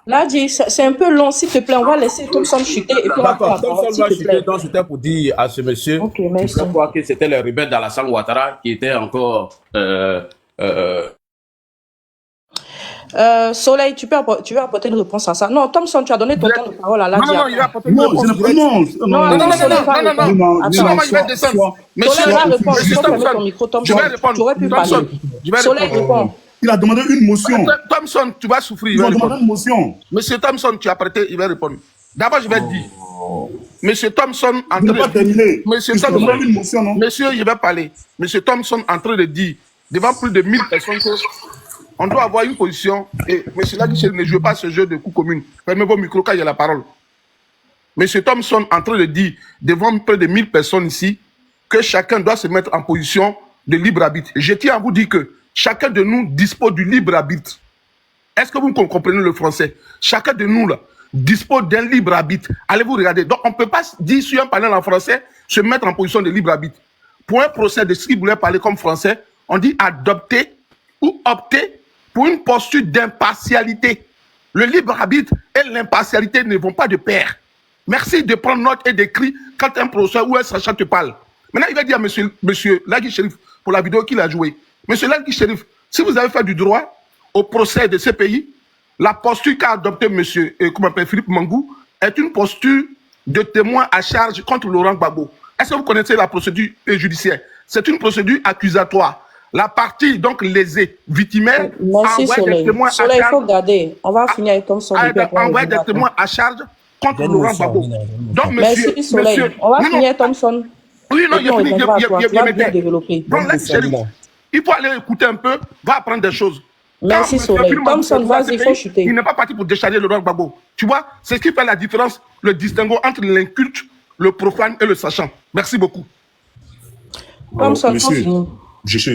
Là, c'est un peu long, s'il te plaît. On va laisser Thompson chuter et puis on va prendre. Thompson va chuter, donc c'était pour dire à ce monsieur, je crois que c'était les rebelles d'Alassane Ouattara qui étaient encore... Soleil, tu veux apporter une réponse à ça? Non, Thompson, tu as donné ton temps de parole à la Non, il va apporter une réponse. Attends, il va descendre. Soleil va répondre. Il faut fermer ton micro, Thompson. Je vais répondre. Tu aurais pu parler. Soleil répond. Il a demandé une motion. Thompson, tu vas souffrir. Il a demandé une motion. Monsieur Thompson, tu as prêté, il va répondre. D'abord, je vais dire. Monsieur Thompson, en train de dire. Monsieur Thompson, une motion, non? Monsieur, je vais parler. Monsieur Thompson, en train de dire, devant plus de 1000 personnes, on doit avoir une position. Et monsieur Laguichel ne joue pas ce jeu de coups communes. Fermez vos micros quand il y a la parole. Monsieur Thompson, en train de dire, devant près de 1000 personnes ici, que chacun doit se mettre en position de libre arbitre. Je tiens à vous dire que chacun de nous dispose du libre arbitre. Est-ce que vous comprenez le français? Chacun de nous, là, dispose d'un libre arbitre. Allez-vous regarder. Donc, on ne peut pas dire sur un panel en français, se mettre en position de libre arbitre. Pour un procès de ce qu'il voulait parler comme français, on dit adopter ou opter pour une posture d'impartialité. Le libre arbitre et l'impartialité ne vont pas de pair. Merci de prendre note et d'écrire quand un procès ou un sachant te parle. Maintenant, il va dire à monsieur Lagui Chérif, pour la vidéo qu'il a jouée, monsieur Lagui Chérif, si vous avez fait du droit au procès de ce pays, la posture qu'a adoptée monsieur Philippe Mangou est une posture de témoin à charge contre Laurent Gbagbo. Est-ce que vous connaissez la procédure judiciaire? C'est une procédure accusatoire. La partie, donc lésée, victimaire, merci Soleil. Soleil, il faut garder. On va finir avec Thompson. Envoie des témoins à charge contre Laurent Gbagbo. Donc, merci Soleil. On va finir avec Thompson. Oui, non, il y a bien développé. Donc, il faut aller écouter un peu, va apprendre des choses. Merci Soleil. Thompson, vas-y, il faut chuter. Il n'est pas parti pour décharger Laurent Gbagbo. Tu vois, c'est ce qui fait la différence, le distinguo entre l'inculte, le profane et le sachant. Merci beaucoup. Thompson,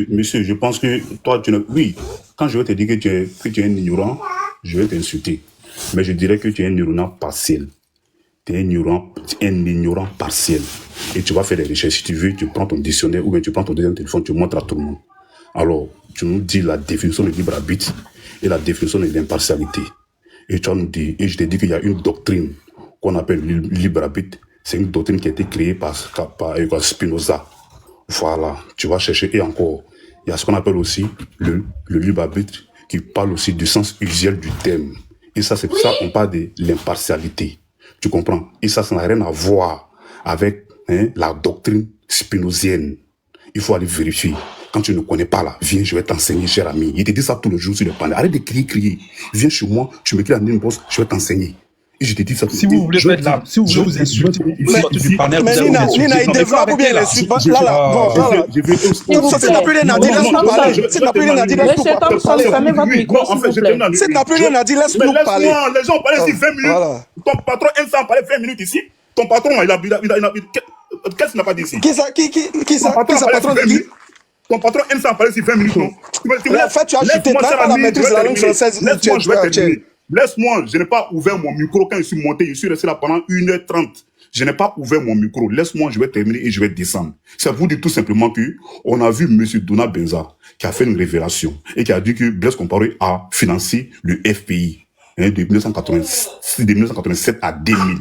monsieur, je pense que toi, oui, quand je vais te dire que tu es un ignorant, je vais t'insulter. Mais je dirais que tu es un ignorant partiel. Tu es un ignorant partiel. Et tu vas faire des recherches. Si tu veux, tu prends ton dictionnaire ou bien tu prends ton deuxième téléphone, tu montres à tout le monde. Alors, tu nous dis la définition de libre arbitre et la définition de l'impartialité. Et tu nous dis, et je te dis qu'il y a une doctrine qu'on appelle libre arbitre. C'est une doctrine qui a été créée par Spinoza. Voilà, tu vas chercher. Et encore, il y a ce qu'on appelle aussi le libre arbitre qui parle aussi du sens usuel du terme. Et ça, c'est pour ça qu'on parle de l'impartialité. Tu comprends? Et ça n'a rien à voir avec la doctrine spinozienne. Il faut aller vérifier. Quand tu ne connais pas là, viens, je vais t'enseigner, cher ami. Il te dit ça tout le jour sur le panel. Arrête de crier. Viens chez moi, tu m'écris à une poste, je vais t'enseigner. Et je te dis ça. Si vous voulez faire là, si vous voulez vous insulter, du panel, mais Nina, il développe ou bien l'insulte. Là, ça n'a plus rien à dire, laisse-nous parler. Ça n'a plus rien à dire, laisse-nous parler. Ça n'a plus rien à dire, laisse-nous parler. Les gens parlaient ici 20 minutes. Ton patron aime ça en parler 20 minutes ici. Ton patron, il a qu'est-ce qu'il n'a pas dit ici? Qui ça patron dit? Ton patron aime ça en parler ici 20 minutes, non? En fait, tu as chuté, même pas la maîtrise de la langue française. Laisse-moi, je vais terminer. Laisse-moi, je n'ai pas ouvert mon micro quand je suis monté, je suis resté là pendant 1h30. Je n'ai pas ouvert mon micro. Laisse-moi, je vais terminer et je vais descendre. Ça vous dit tout simplement que on a vu M. Dona Benza qui a fait une révélation et qui a dit que Blaise Compaoré a financé le FPI de 1987 à 2000.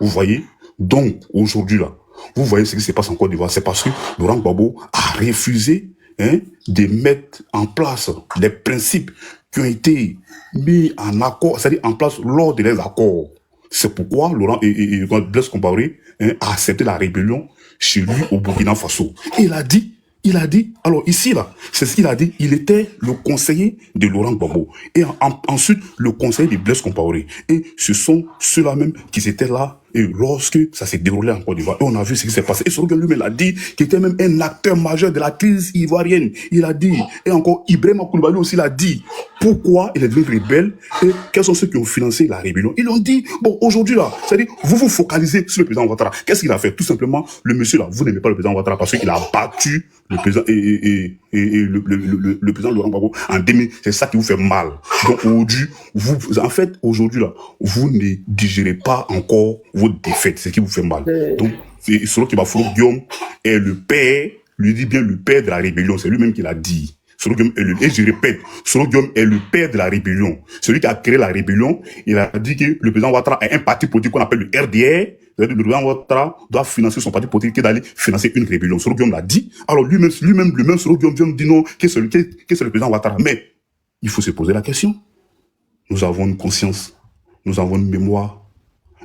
Vous voyez? Donc, aujourd'hui là, vous voyez ce qui se passe en Côte d'Ivoire. C'est parce que Laurent Gbagbo a refusé de mettre en place les principes qui ont été mis en accord, c'est-à-dire en place lors de les accords. C'est pourquoi Laurent et Blaise Compaoré a accepté la rébellion chez lui au Burkina Faso. Et il a dit, alors ici là, c'est ce qu'il a dit, il était le conseiller de Laurent Gbagbo et ensuite le conseiller de Blaise Compaoré. Et ce sont ceux-là même qui étaient là et lorsque ça s'est déroulé en Côte d'Ivoire. Et on a vu ce qui s'est passé. Et Soroguel lui-même l'a dit, qui était même un acteur majeur de la crise ivoirienne. Il a dit, et encore Ibrahima Koulibaly aussi l'a dit, pourquoi il est devenu rebelle et quels sont ceux qui ont financé la rébellion. Ils ont dit, bon, aujourd'hui là, c'est-à-dire, vous vous focalisez sur le président Ouattara. Qu'est-ce qu'il a fait? Tout simplement, le monsieur là, vous n'aimez pas le président Ouattara parce qu'il a battu le président le président Laurent Gbagbo en 2000. C'est ça qui vous fait mal. Donc aujourd'hui, aujourd'hui là, vous ne digérez pas encore votre défaite. C'est ce qui vous fait mal. Donc, Soro Kibaforo Guillaume est le père, lui dit bien le père de la rébellion. C'est lui-même qui l'a dit. Et je répète, Soro Guillaume est le père de la rébellion. Celui qui a créé la rébellion, il a dit que le président Ouattara a un parti politique qu'on appelle le RDR. C'est-à-dire que le président Ouattara doit financer son parti politique et d'aller financer une rébellion. Soro Guillaume l'a dit. Alors lui-même Soro Guillaume vient nous dire non, que c'est le président Ouattara. Mais il faut se poser la question. nous avons une conscience, nous avons une mémoire,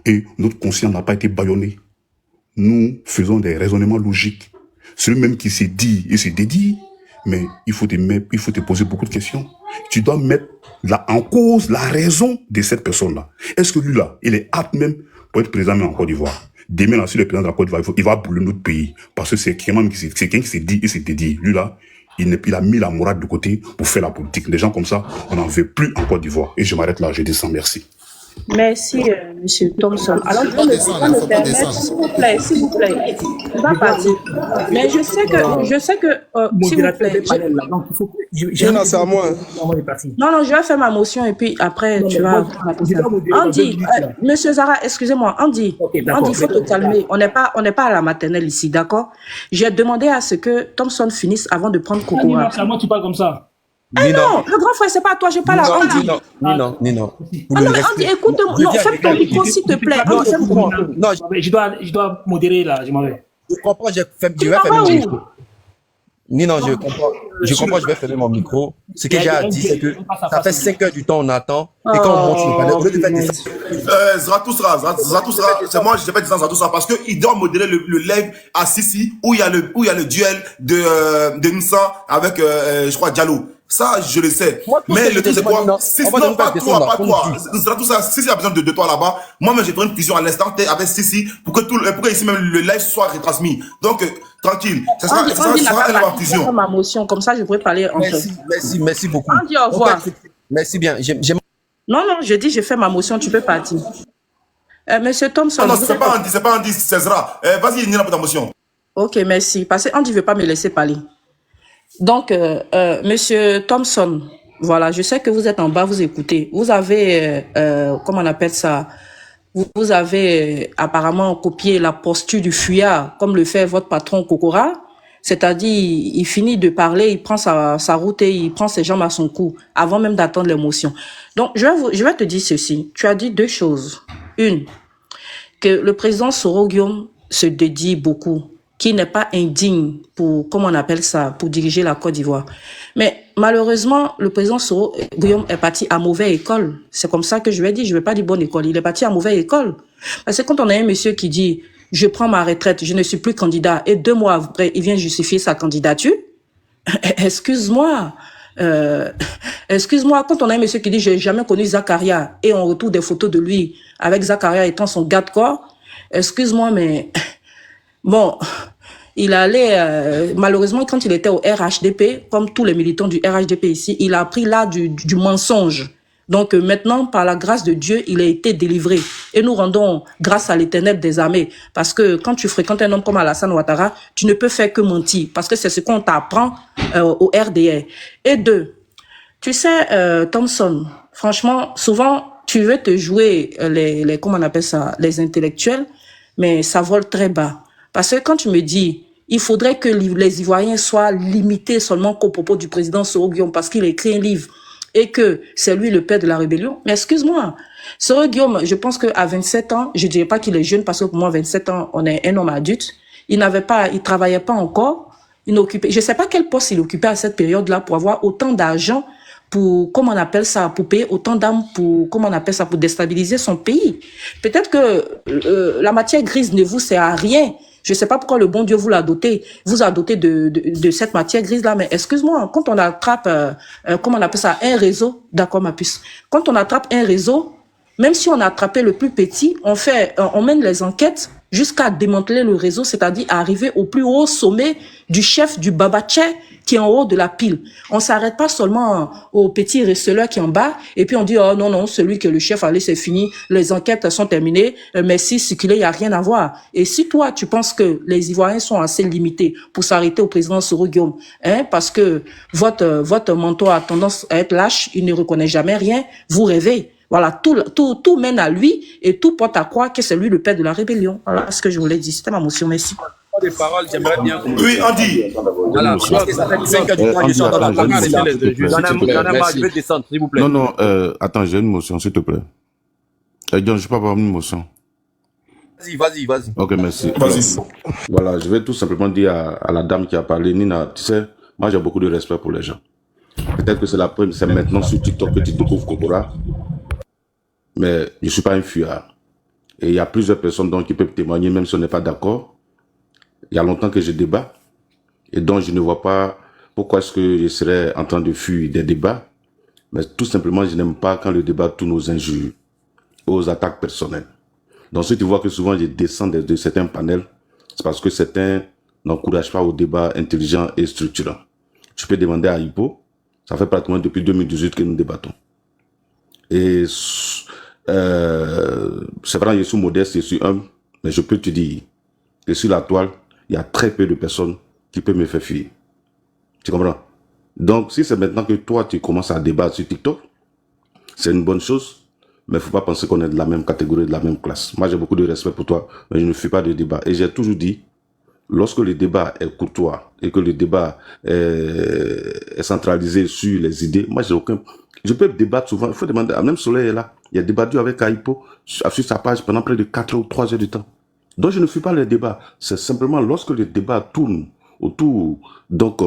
et notre conscience n'a pas été bâillonnée. Nous faisons des raisonnements logiques. Celui même qui s'est dit et se dédie, mais il faut te poser beaucoup de questions. Tu dois mettre en cause la raison de cette personne-là. Est-ce que lui-là, il est apte même pour être président en Côte d'Ivoire? Demain, là, si le président de la Côte d'Ivoire, il va brûler notre pays. Parce que c'est quelqu'un qui s'est dit et s'est dédié. Lui-là, il a mis la morale de côté pour faire la politique. Des gens comme ça, on n'en veut plus en Côte d'Ivoire. Et je m'arrête là, je descends, merci. Merci, Monsieur Thompson. Alors, je vais me permettre, s'il vous plaît, on va partir. Mais je sais que, s'il vous plaît. Non, c'est à moi. Non, je vais faire ma motion et puis après, tu vas. Andy, Monsieur Zara, excusez-moi, Andy, il faut te calmer. On n'est pas à la maternelle ici, d'accord? J'ai demandé à ce que Thompson finisse avant de prendre Kokora. C'est à moi, tu parles comme ça. Eh non, le grand frère, c'est pas à toi, je parle à Andy. Non. Ah non, mais Andy, écoute-moi. Non, ferme ton micro, s'il te plaît. Non, je dois modérer là, je m'en vais. Je comprends, je vais fermer mon micro. Non, je comprends, je vais fermer mon micro. Ce que j'ai à dire, c'est que ça fait 5 heures du temps, on attend. Et quand on monte sur le panel, au lieu de faire des... Zratoussra, c'est moi, je vais dire Zratoussra parce qu'il doit modérer le live à Sissi où il y a le duel de Nissa avec, je crois, Diallo. Ça, je le sais. Mais le truc, c'est quoi? Non, pas toi. Zratoussra, Sissi a besoin de toi là-bas. Moi-même, j'ai fait une fusion à l'instant avec Sissi pour que ici même le live soit retransmis. Donc, tranquille. Ça sera une fusion. Je vais ma motion, comme ça, je pourrais parler entre Merci beaucoup. Andy, au revoir. Merci bien. Non, je dis, j'ai fait ma motion, tu peux partir. Monsieur Thompson. Non, c'est pas Andy, c'est Zra. Vas-y, Nina, pour ta motion. Ok, merci. Parce que Andy ne veut pas me laisser parler. Donc, Monsieur Thompson, voilà, je sais que vous êtes en bas, vous écoutez. Vous avez, comment on appelle ça? Vous avez apparemment copié la posture du fuyard, comme le fait votre patron Kokora. C'est-à-dire, il finit de parler, il prend sa route et il prend ses jambes à son cou, avant même d'attendre l'émotion. Donc, je vais te dire ceci. Tu as dit 2 choses. Une, que le président Soro Guillaume se dédie beaucoup, qui n'est pas indigne pour, comment on appelle ça, pour diriger la Côte d'Ivoire. Mais malheureusement, le président Soro Guillaume est parti à mauvaise école. C'est comme ça que je vais dire, je vais pas dire bonne école. Il est parti à mauvaise école. Parce que quand on a un monsieur qui dit, je prends ma retraite, je ne suis plus candidat, et 2 mois après, il vient justifier sa candidature, excuse-moi, quand on a un monsieur qui dit, j'ai jamais connu Zakaria, et on retrouve des photos de lui, avec Zakaria étant son garde-corps, excuse-moi, mais, bon, il allait, malheureusement, quand il était au RHDP, comme tous les militants du RHDP ici, il a appris là du mensonge. Donc maintenant, par la grâce de Dieu, il a été délivré. Et nous rendons grâce à l'Éternel des armées. Parce que quand tu fréquentes un homme comme Alassane Ouattara, tu ne peux faire que mentir. Parce que c'est ce qu'on t'apprend au RDR. Et 2, tu sais, Thompson, franchement, souvent, tu veux te jouer comment on appelle ça, les intellectuels, mais ça vole très bas. Parce que quand tu me dis, il faudrait que les Ivoiriens soient limités seulement qu'au propos du président Soro Guillaume, parce qu'il a écrit un livre, et que c'est lui le père de la rébellion. Mais excuse-moi, Soro Guillaume, je pense qu'à 27 ans, je dirais pas qu'il est jeune, parce que pour moi, 27 ans, on est un homme adulte. Il travaillait pas encore, il n'occupait, je sais pas quel poste il occupait à cette période-là pour avoir autant d'argent pour, comment on appelle ça, pour payer autant d'armes pour, comment on appelle ça, pour déstabiliser son pays. Peut-être que la matière grise ne vous sert à rien. Je sais pas pourquoi le bon Dieu vous a doté de cette matière grise-là, mais excuse-moi, quand on attrape, comment on appelle ça, un réseau, d'accord ma puce, quand on attrape un réseau, même si on a attrapé le plus petit, on mène les enquêtes jusqu'à démanteler le réseau, c'est-à-dire arriver au plus haut sommet du chef du Babaché qui est en haut de la pile. On s'arrête pas seulement au petit receleur qui est en bas et puis on dit oh non, celui que le chef allez c'est fini, les enquêtes sont terminées, merci, circuler, il y a rien à voir. Et si toi tu penses que les Ivoiriens sont assez limités pour s'arrêter au président Soro Guillaume, parce que votre mentor a tendance à être lâche, il ne reconnaît jamais rien, vous rêvez. Voilà, tout mène à lui et tout porte à croire que c'est lui le père de la rébellion. Voilà ce que je voulais dire. C'était ma motion, merci. Des paroles, j'aimerais bien. Oui, Andy. Voilà, parce que ça fait 5 heures du temps, je suis dans la parole. Je vais descendre, s'il vous plaît. Non, attends, j'ai une motion, s'il te plaît. John, je peux avoir une motion. Vas-y. Ok, merci. Vas-y. Voilà, je vais tout simplement dire à la dame qui a parlé, Nina, tu sais, moi j'ai beaucoup de respect pour les gens. Peut-être que c'est maintenant sur TikTok que tu découvres Kokora. Mais je ne suis pas un fuyard. Et il y a plusieurs personnes donc, qui peuvent témoigner, même si on n'est pas d'accord. Il y a longtemps que je débat. Et donc, je ne vois pas pourquoi est-ce que je serais en train de fuir des débats. Mais tout simplement, je n'aime pas quand le débat tourne aux injures, aux attaques personnelles. Donc, si tu vois que souvent, je descends de certains panels, c'est parce que certains n'encouragent pas au débat intelligent et structurant. Tu peux demander à Hippo. Ça fait pratiquement depuis 2018 que nous débattons. Et c'est vrai, je suis modeste, je suis humble, mais je peux te dire que sur la toile, il y a très peu de personnes qui peuvent me faire fuir. Tu comprends? Donc, si c'est maintenant que toi, tu commences à débattre sur TikTok, c'est une bonne chose, mais il ne faut pas penser qu'on est de la même catégorie, de la même classe. Moi, j'ai beaucoup de respect pour toi, mais je ne fais pas de débat. Et j'ai toujours dit, lorsque le débat est courtois et que le débat est centralisé sur les idées, moi, j'ai aucun... Je peux débattre souvent, il faut demander, même Soleil est là, il a débattu avec Aipo sur sa page pendant près de 4 ou 3 heures de temps. Donc je ne fuis pas les débats, c'est simplement lorsque le débat tourne autour donc,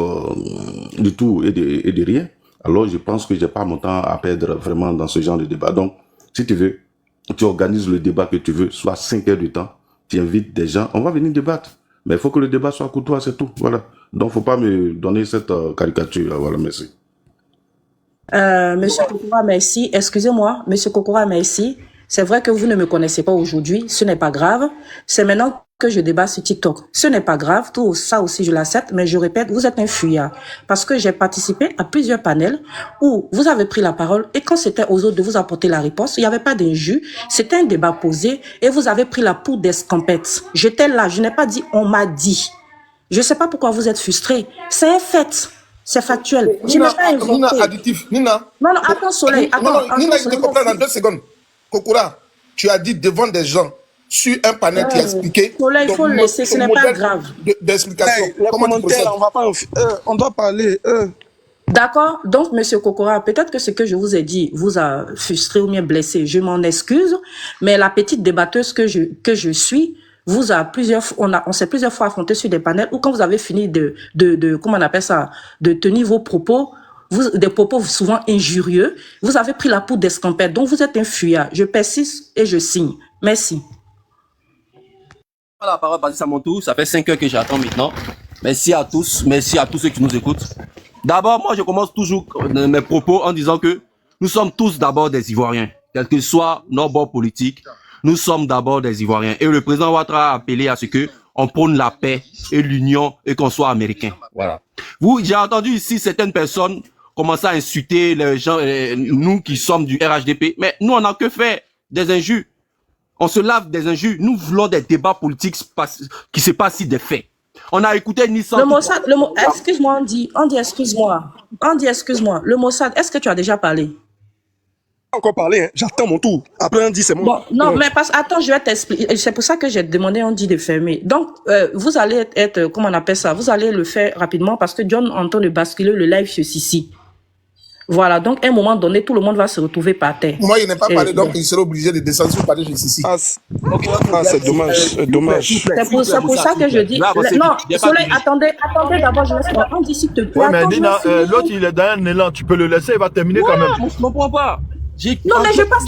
du tout et de rien, alors je pense que je n'ai pas mon temps à perdre vraiment dans ce genre de débat. Donc, si tu veux, tu organises le débat que tu veux, soit 5 heures de temps, tu invites des gens, on va venir débattre. Mais il faut que le débat soit courtois, c'est tout. Voilà. Donc, il ne faut pas me donner cette caricature. Voilà, merci. Monsieur Kokora, merci. Excusez-moi, Monsieur Kokora, merci. C'est vrai que vous ne me connaissez pas aujourd'hui. Ce n'est pas grave. C'est maintenant que je débat sur TikTok. Ce n'est pas grave. Tout ça aussi, je l'accepte. Mais je répète, vous êtes un fuyard. Parce que j'ai participé à plusieurs panels où vous avez pris la parole et quand c'était aux autres de vous apporter la réponse, il n'y avait pas d'injure. C'était un débat posé et vous avez pris la poudre d'escampette. J'étais là. Je n'ai pas dit on m'a dit. Je ne sais pas pourquoi vous êtes frustrés. C'est un fait. C'est factuel. Je n'ai pas inventé. Nina, additif. Nina. Non, non, attends, Soleil. Attends, Nina, je te comprends dans 2 secondes. Kokora, tu as dit devant des gens, sur un panel qui a expliqué. Soleil, il faut le laisser, ce n'est pas grave. D'explication. Comment tu procèdes? On va pas, on doit parler. D'accord. Donc, Monsieur Kokora, peut-être que ce que je vous ai dit vous a frustré ou bien blessé. Je m'en excuse. Mais la petite débatteuse que je suis, vous a on s'est plusieurs fois affronté sur des panels où quand vous avez fini comment on appelle ça, de tenir vos propos, des propos souvent injurieux, vous avez pris la poudre d'escampette. Donc vous êtes un fuyard. Je persiste et je signe. Merci. La parole passe à mon tour. Ça fait 5 heures que j'attends maintenant. Merci à tous ceux qui nous écoutent. D'abord, moi je commence toujours mes propos en disant que nous sommes tous d'abord des Ivoiriens, quel que soit nos bords politiques. Nous sommes d'abord des Ivoiriens. Et le président Ouattara a appelé à ce que on prône la paix et l'union et qu'on soit américain. Voilà. J'ai entendu ici certaines personnes commencer à insulter les gens, nous qui sommes du RHDP. Mais nous, on n'a que fait des injures. On se lave des injures. Nous voulons des débats politiques qui se passent des faits. On a écouté Nissan. Excuse-moi, on dit excuse-moi. Le Mossad, est-ce que tu as déjà parlé? Encore parler, hein. J'attends mon tour. Après, on dit c'est moi. Bon, non, mais attends, je vais t'expliquer. C'est pour ça que j'ai demandé, on dit de fermer. Donc, vous allez être, comment on appelle ça? Vous allez le faire rapidement parce que John entend de basculer le live sur Sissi. Voilà, donc à un moment donné, tout le monde va se retrouver par terre. Moi, il n'est pas parlé, donc il sera obligé de descendre sur parler de Sissi. C'est dommage, c'est dommage. C'est pour ça que je dis. Non, Soleil, attendez d'abord, je laisse. On dit s'il te plaît. Ouais, mais Nina, l'autre, il est dans un élan, tu peux le laisser, il va terminer quand même. Je ne comprends pas. Non, mais je passe.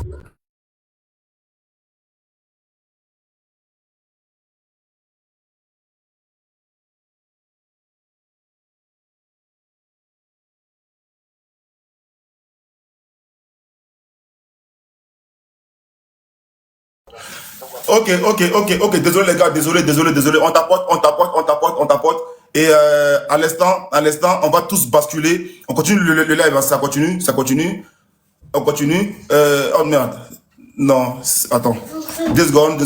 Ok. Désolé les gars, désolé. On tapote. Et à l'instant, on va tous basculer. On continue le live, ça continue. On continue. Oh merde. Non, attends. 2 secondes.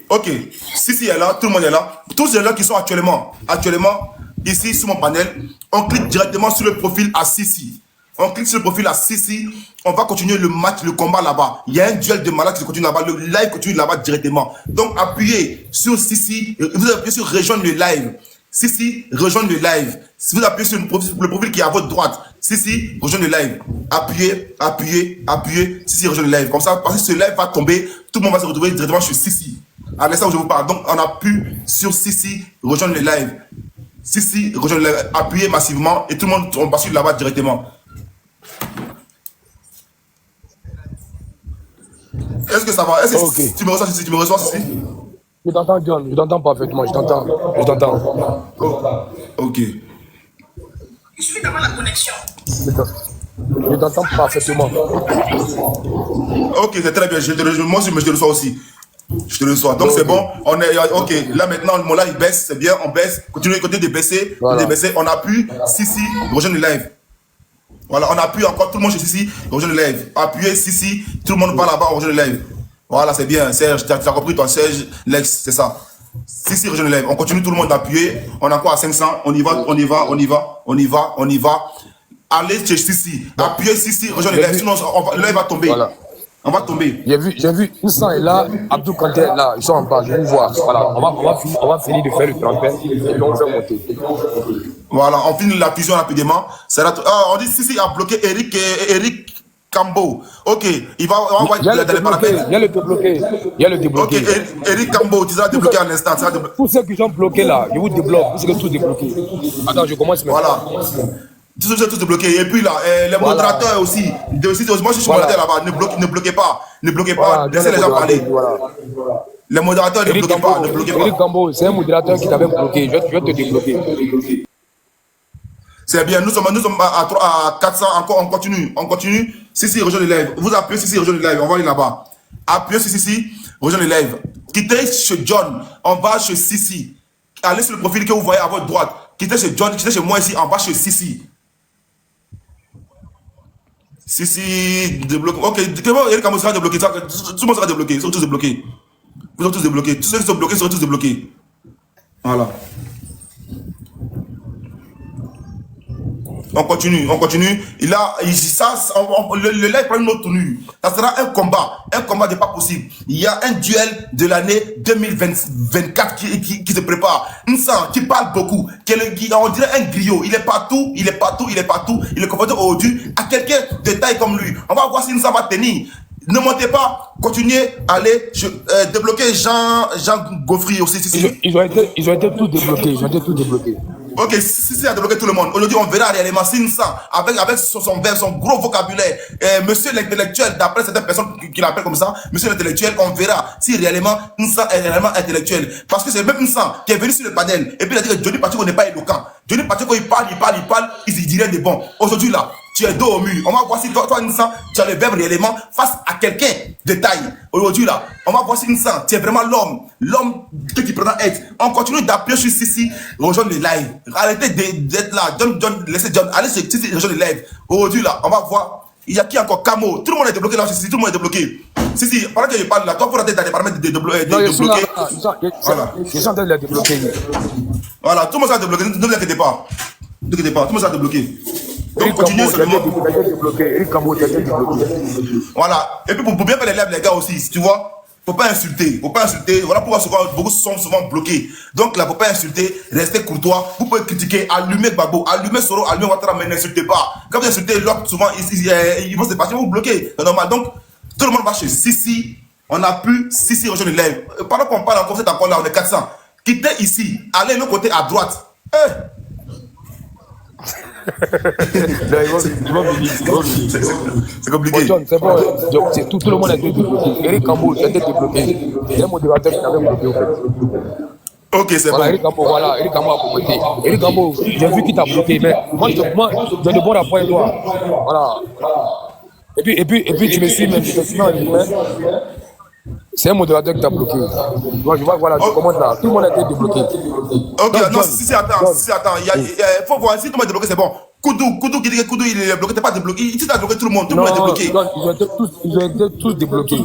Ok. Si est là, tout le monde est là. Tous les gens qui sont actuellement ici sur mon panel, on clique directement sur le profil à Sissi. On clique sur le profil à Sissi. On va continuer le match, le combat là-bas. Il y a un duel de malades qui se continue là-bas. Le live continue là-bas directement. Donc, appuyez sur Sissi. Vous appuyez sur rejoindre le live. Sissi, rejoindre le live. Si vous appuyez sur le profil qui est à votre droite, Sissi, rejoindre le live. Appuyez, appuyez, appuyez. Sissi, rejoindre le live. Comme ça, parce que ce live va tomber, tout le monde va se retrouver directement sur Sissi. À l'instant où je vous parle. Donc, on appuie sur Sissi, rejoindre le live. Sissi, rejoindre le live. Appuyez massivement et tout le monde, on bascule là-bas directement. Est-ce que ça va? Est-ce que tu me reçois, Sissi? Tu me reçois, Sissi? Je t'entends, John. Je t'entends parfaitement. Je t'entends. Je t'entends. Ok. Je suis dans la connexion. Je t'entends parfaitement. Ok, c'est très bien. Moi aussi, je te reçois aussi. Je te reçois. Donc c'est bon. On est ok. Là maintenant, mon live baisse. C'est bien. On baisse. Continuez de baisser. Voilà. De baisser. On appuie. Sissi, rejoindre le live. Voilà. On appuie encore. Tout le monde chez Sissi, rejoindre le live. Appuyez Sissi. Tout le monde va là-bas. Rejoindre le live. Voilà, c'est bien. Serge, tu as compris toi, Serge, Lex, c'est ça. Sissi, rejoindre le live. On continue tout le monde d'appuyer. On a quoi à 500? On y va. On y va. On y va. On y va. On y va. Allez chez Sissi. Appuyez Sissi, rejoindre le live. Sinon, le live va tomber. Voilà. On va tomber. J'ai vu, Instant est là, Abdou Kanté est là, ils sont en bas, je vais voir. Voilà, on va finir de faire le tremplin et puis on va monter. Voilà, on finit la fusion rapidement. On dit Sissi a bloqué Eric Cambo. Ok, il va envoyer les paramètres. Il y a le débloqué. Il y a le débloqué. Ok, Eric Cambo, tu seras débloqué à l'instant. Tous ceux qui sont bloqués là, je vous débloque. Vous serez tous débloqués. Attends, je commence maintenant. Voilà. Tous débloqués. Et puis là, les modérateurs aussi. Moi, je suis modérateur là-bas. Ne bloquez pas. Ne bloquez pas. Laissez les gens parler. Les modérateurs, ne bloquez pas. Ne bloquez pas. Eric Cambo, c'est un modérateur qui t'avait bloqué. Je vais te débloquer. C'est bien. Nous sommes à 400. Encore, on continue. Sissi, rejoignez le live. Vous appuyez Sissi, rejoignez le live. On va aller là-bas. Appuyez sur Sissi, rejoignez le live. Quittez chez John. On va chez Sissi. Allez sur le profil que vous voyez à votre droite. Quittez chez John. Quittez chez moi ici. On va chez Sissi. Sissi, débloque. Ok, Eric Cambo sera débloqué. Tout le monde sera débloqué. Ils sont tous débloqués. Vous êtes tous débloqués. Tous ceux qui sont bloqués seront tous débloqués. Voilà. On continue. Il a, le live prend une autre tenue. Ça sera un combat n'est pas possible. Il y a un duel de l'année 2024 qui se prépare. Nsan, qui parle beaucoup, on dirait un griot. Il est partout. Il est confronté aujourd'hui à quelqu'un de taille comme lui. On va voir si Nsan va tenir. Ne montez pas, continuez, allez, débloquer Jean Gaufry aussi. Ils ont été tous débloqués. Ok, Sissi a débloqué tout le monde. Aujourd'hui, on verra réellement si Nsan, avec son gros vocabulaire, monsieur l'intellectuel, d'après certaines personnes qui l'appellent comme ça, monsieur l'intellectuel, on verra si réellement Nsan est réellement intellectuel. Parce que c'est même Nsan qui est venu sur le panel et puis il a dit que Johnny Pacheco n'est pas éloquent. Johnny Pacheco, il parle, il dit rien de bon. Aujourd'hui, là, tu es dos au mur. On va voir si toi Nsan, tu as le verbe réellement face à quelqu'un de taille. Aujourd'hui, là, on va voir si Nsan, tu es vraiment l'homme que tu prétends être. On continue d'appuyer sur Sissi, rejoindre le live. Arrêtez d'être là. John, laissez John. Allez sur Sissi, rejoindre le live. Aujourd'hui, là, on va voir. Il y a qui encore? Camo. Tout le monde est débloqué là, Sissi. Tout le monde est débloqué. Sissi, pendant que je parle là, toi, il faut rentrer dans les paramètres de débloquer. Voilà. Je suis en train de les débloquer. Voilà, tout le monde sera débloqué. Ne vous inquiétez pas. Tout le monde sera débloqué. Donc, continuez seulement. Voilà. Et puis, pour bien faire les lives, les gars aussi, tu vois. Faut pas insulter. Voilà pourquoi beaucoup sont souvent bloqués. Donc là, faut pas insulter. Restez courtois. Vous pouvez critiquer, allumer Gbagbo, allumer Soro, allumer Ouattara, mais n'insultez pas. Quand vous insultez l'autre, souvent ils vont se passer, vous bloquer. C'est normal. Donc tout le monde va chez Sissi. On a pu Sissi rejoindre le live. Pendant qu'on parle encore, c'est encore là, on est 400. Quittez ici. Allez de l'autre côté à droite. C'est compliqué. John, c'est bon. Tout le monde a été débloqué. Eric Cambo a été débloqué. C'est un modérateur qui avait bloqué au fait. Ok, c'est voilà, bon. Eric Cambo a complété. Eric Cambo, j'ai vu qu'il t'a bloqué, mais moi, j'ai de bons rapports avec toi. Voilà. Et puis tu me suis même, c'est un modérateur qui t'a bloqué. Moi, je vois, voilà, je commande là. Tout le monde a été débloqué. Ok, donc, non, si attends. Il faut voir, si tout le monde est débloqué, c'est bon. Koudou qui dit que Koudou il est bloqué, t'es pas débloqué. Ici, t'as débloqué tout le monde est débloqué. Non, ils ont été tous débloqués.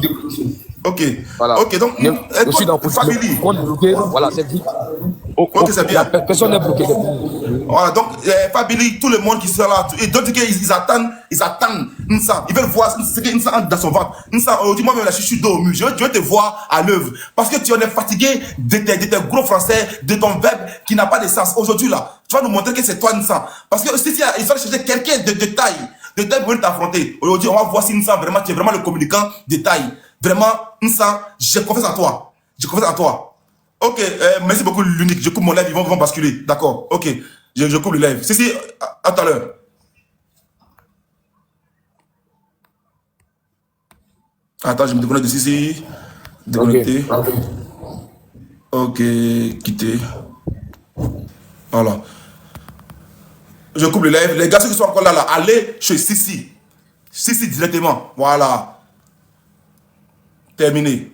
Ok. Voilà. Ok, donc, aussi dans famille. On est bloqué, voilà, c'est vite. Ok, c'est bien. Personne n'est bloqué. Voilà, donc, Fabili, tout le monde qui sera là, et d'autres ils attendent Nsa. Ils veulent voir ce que Nsa entre dans son ventre. Nsa, aujourd'hui, moi-même, là, je suis dos au mur. Je veux te voir à l'œuvre. Parce que tu en es fatigué de tes gros français, de ton verbe qui n'a pas de sens. Aujourd'hui, là, tu vas nous montrer que c'est toi, Nsa. Parce que si il faut chercher quelqu'un de taille pour venir t'affronter. Aujourd'hui, on va voir si Nsa, vraiment, tu es vraiment le communicant de taille. Vraiment, Nsa, j'ai confiance en toi. J'ai confiance en toi. Ok, merci beaucoup, l'unique. Je coupe mon live, ils vont basculer. D'accord, ok. Je coupe le live. Si, à tout à l'heure. Attends, je me déconnecte de Sissi. Déconnecté. Ok, quitter. Voilà. Je coupe le live. Les gars, ceux qui sont encore là, allez chez Sissi. Sissi directement. Voilà. Terminé.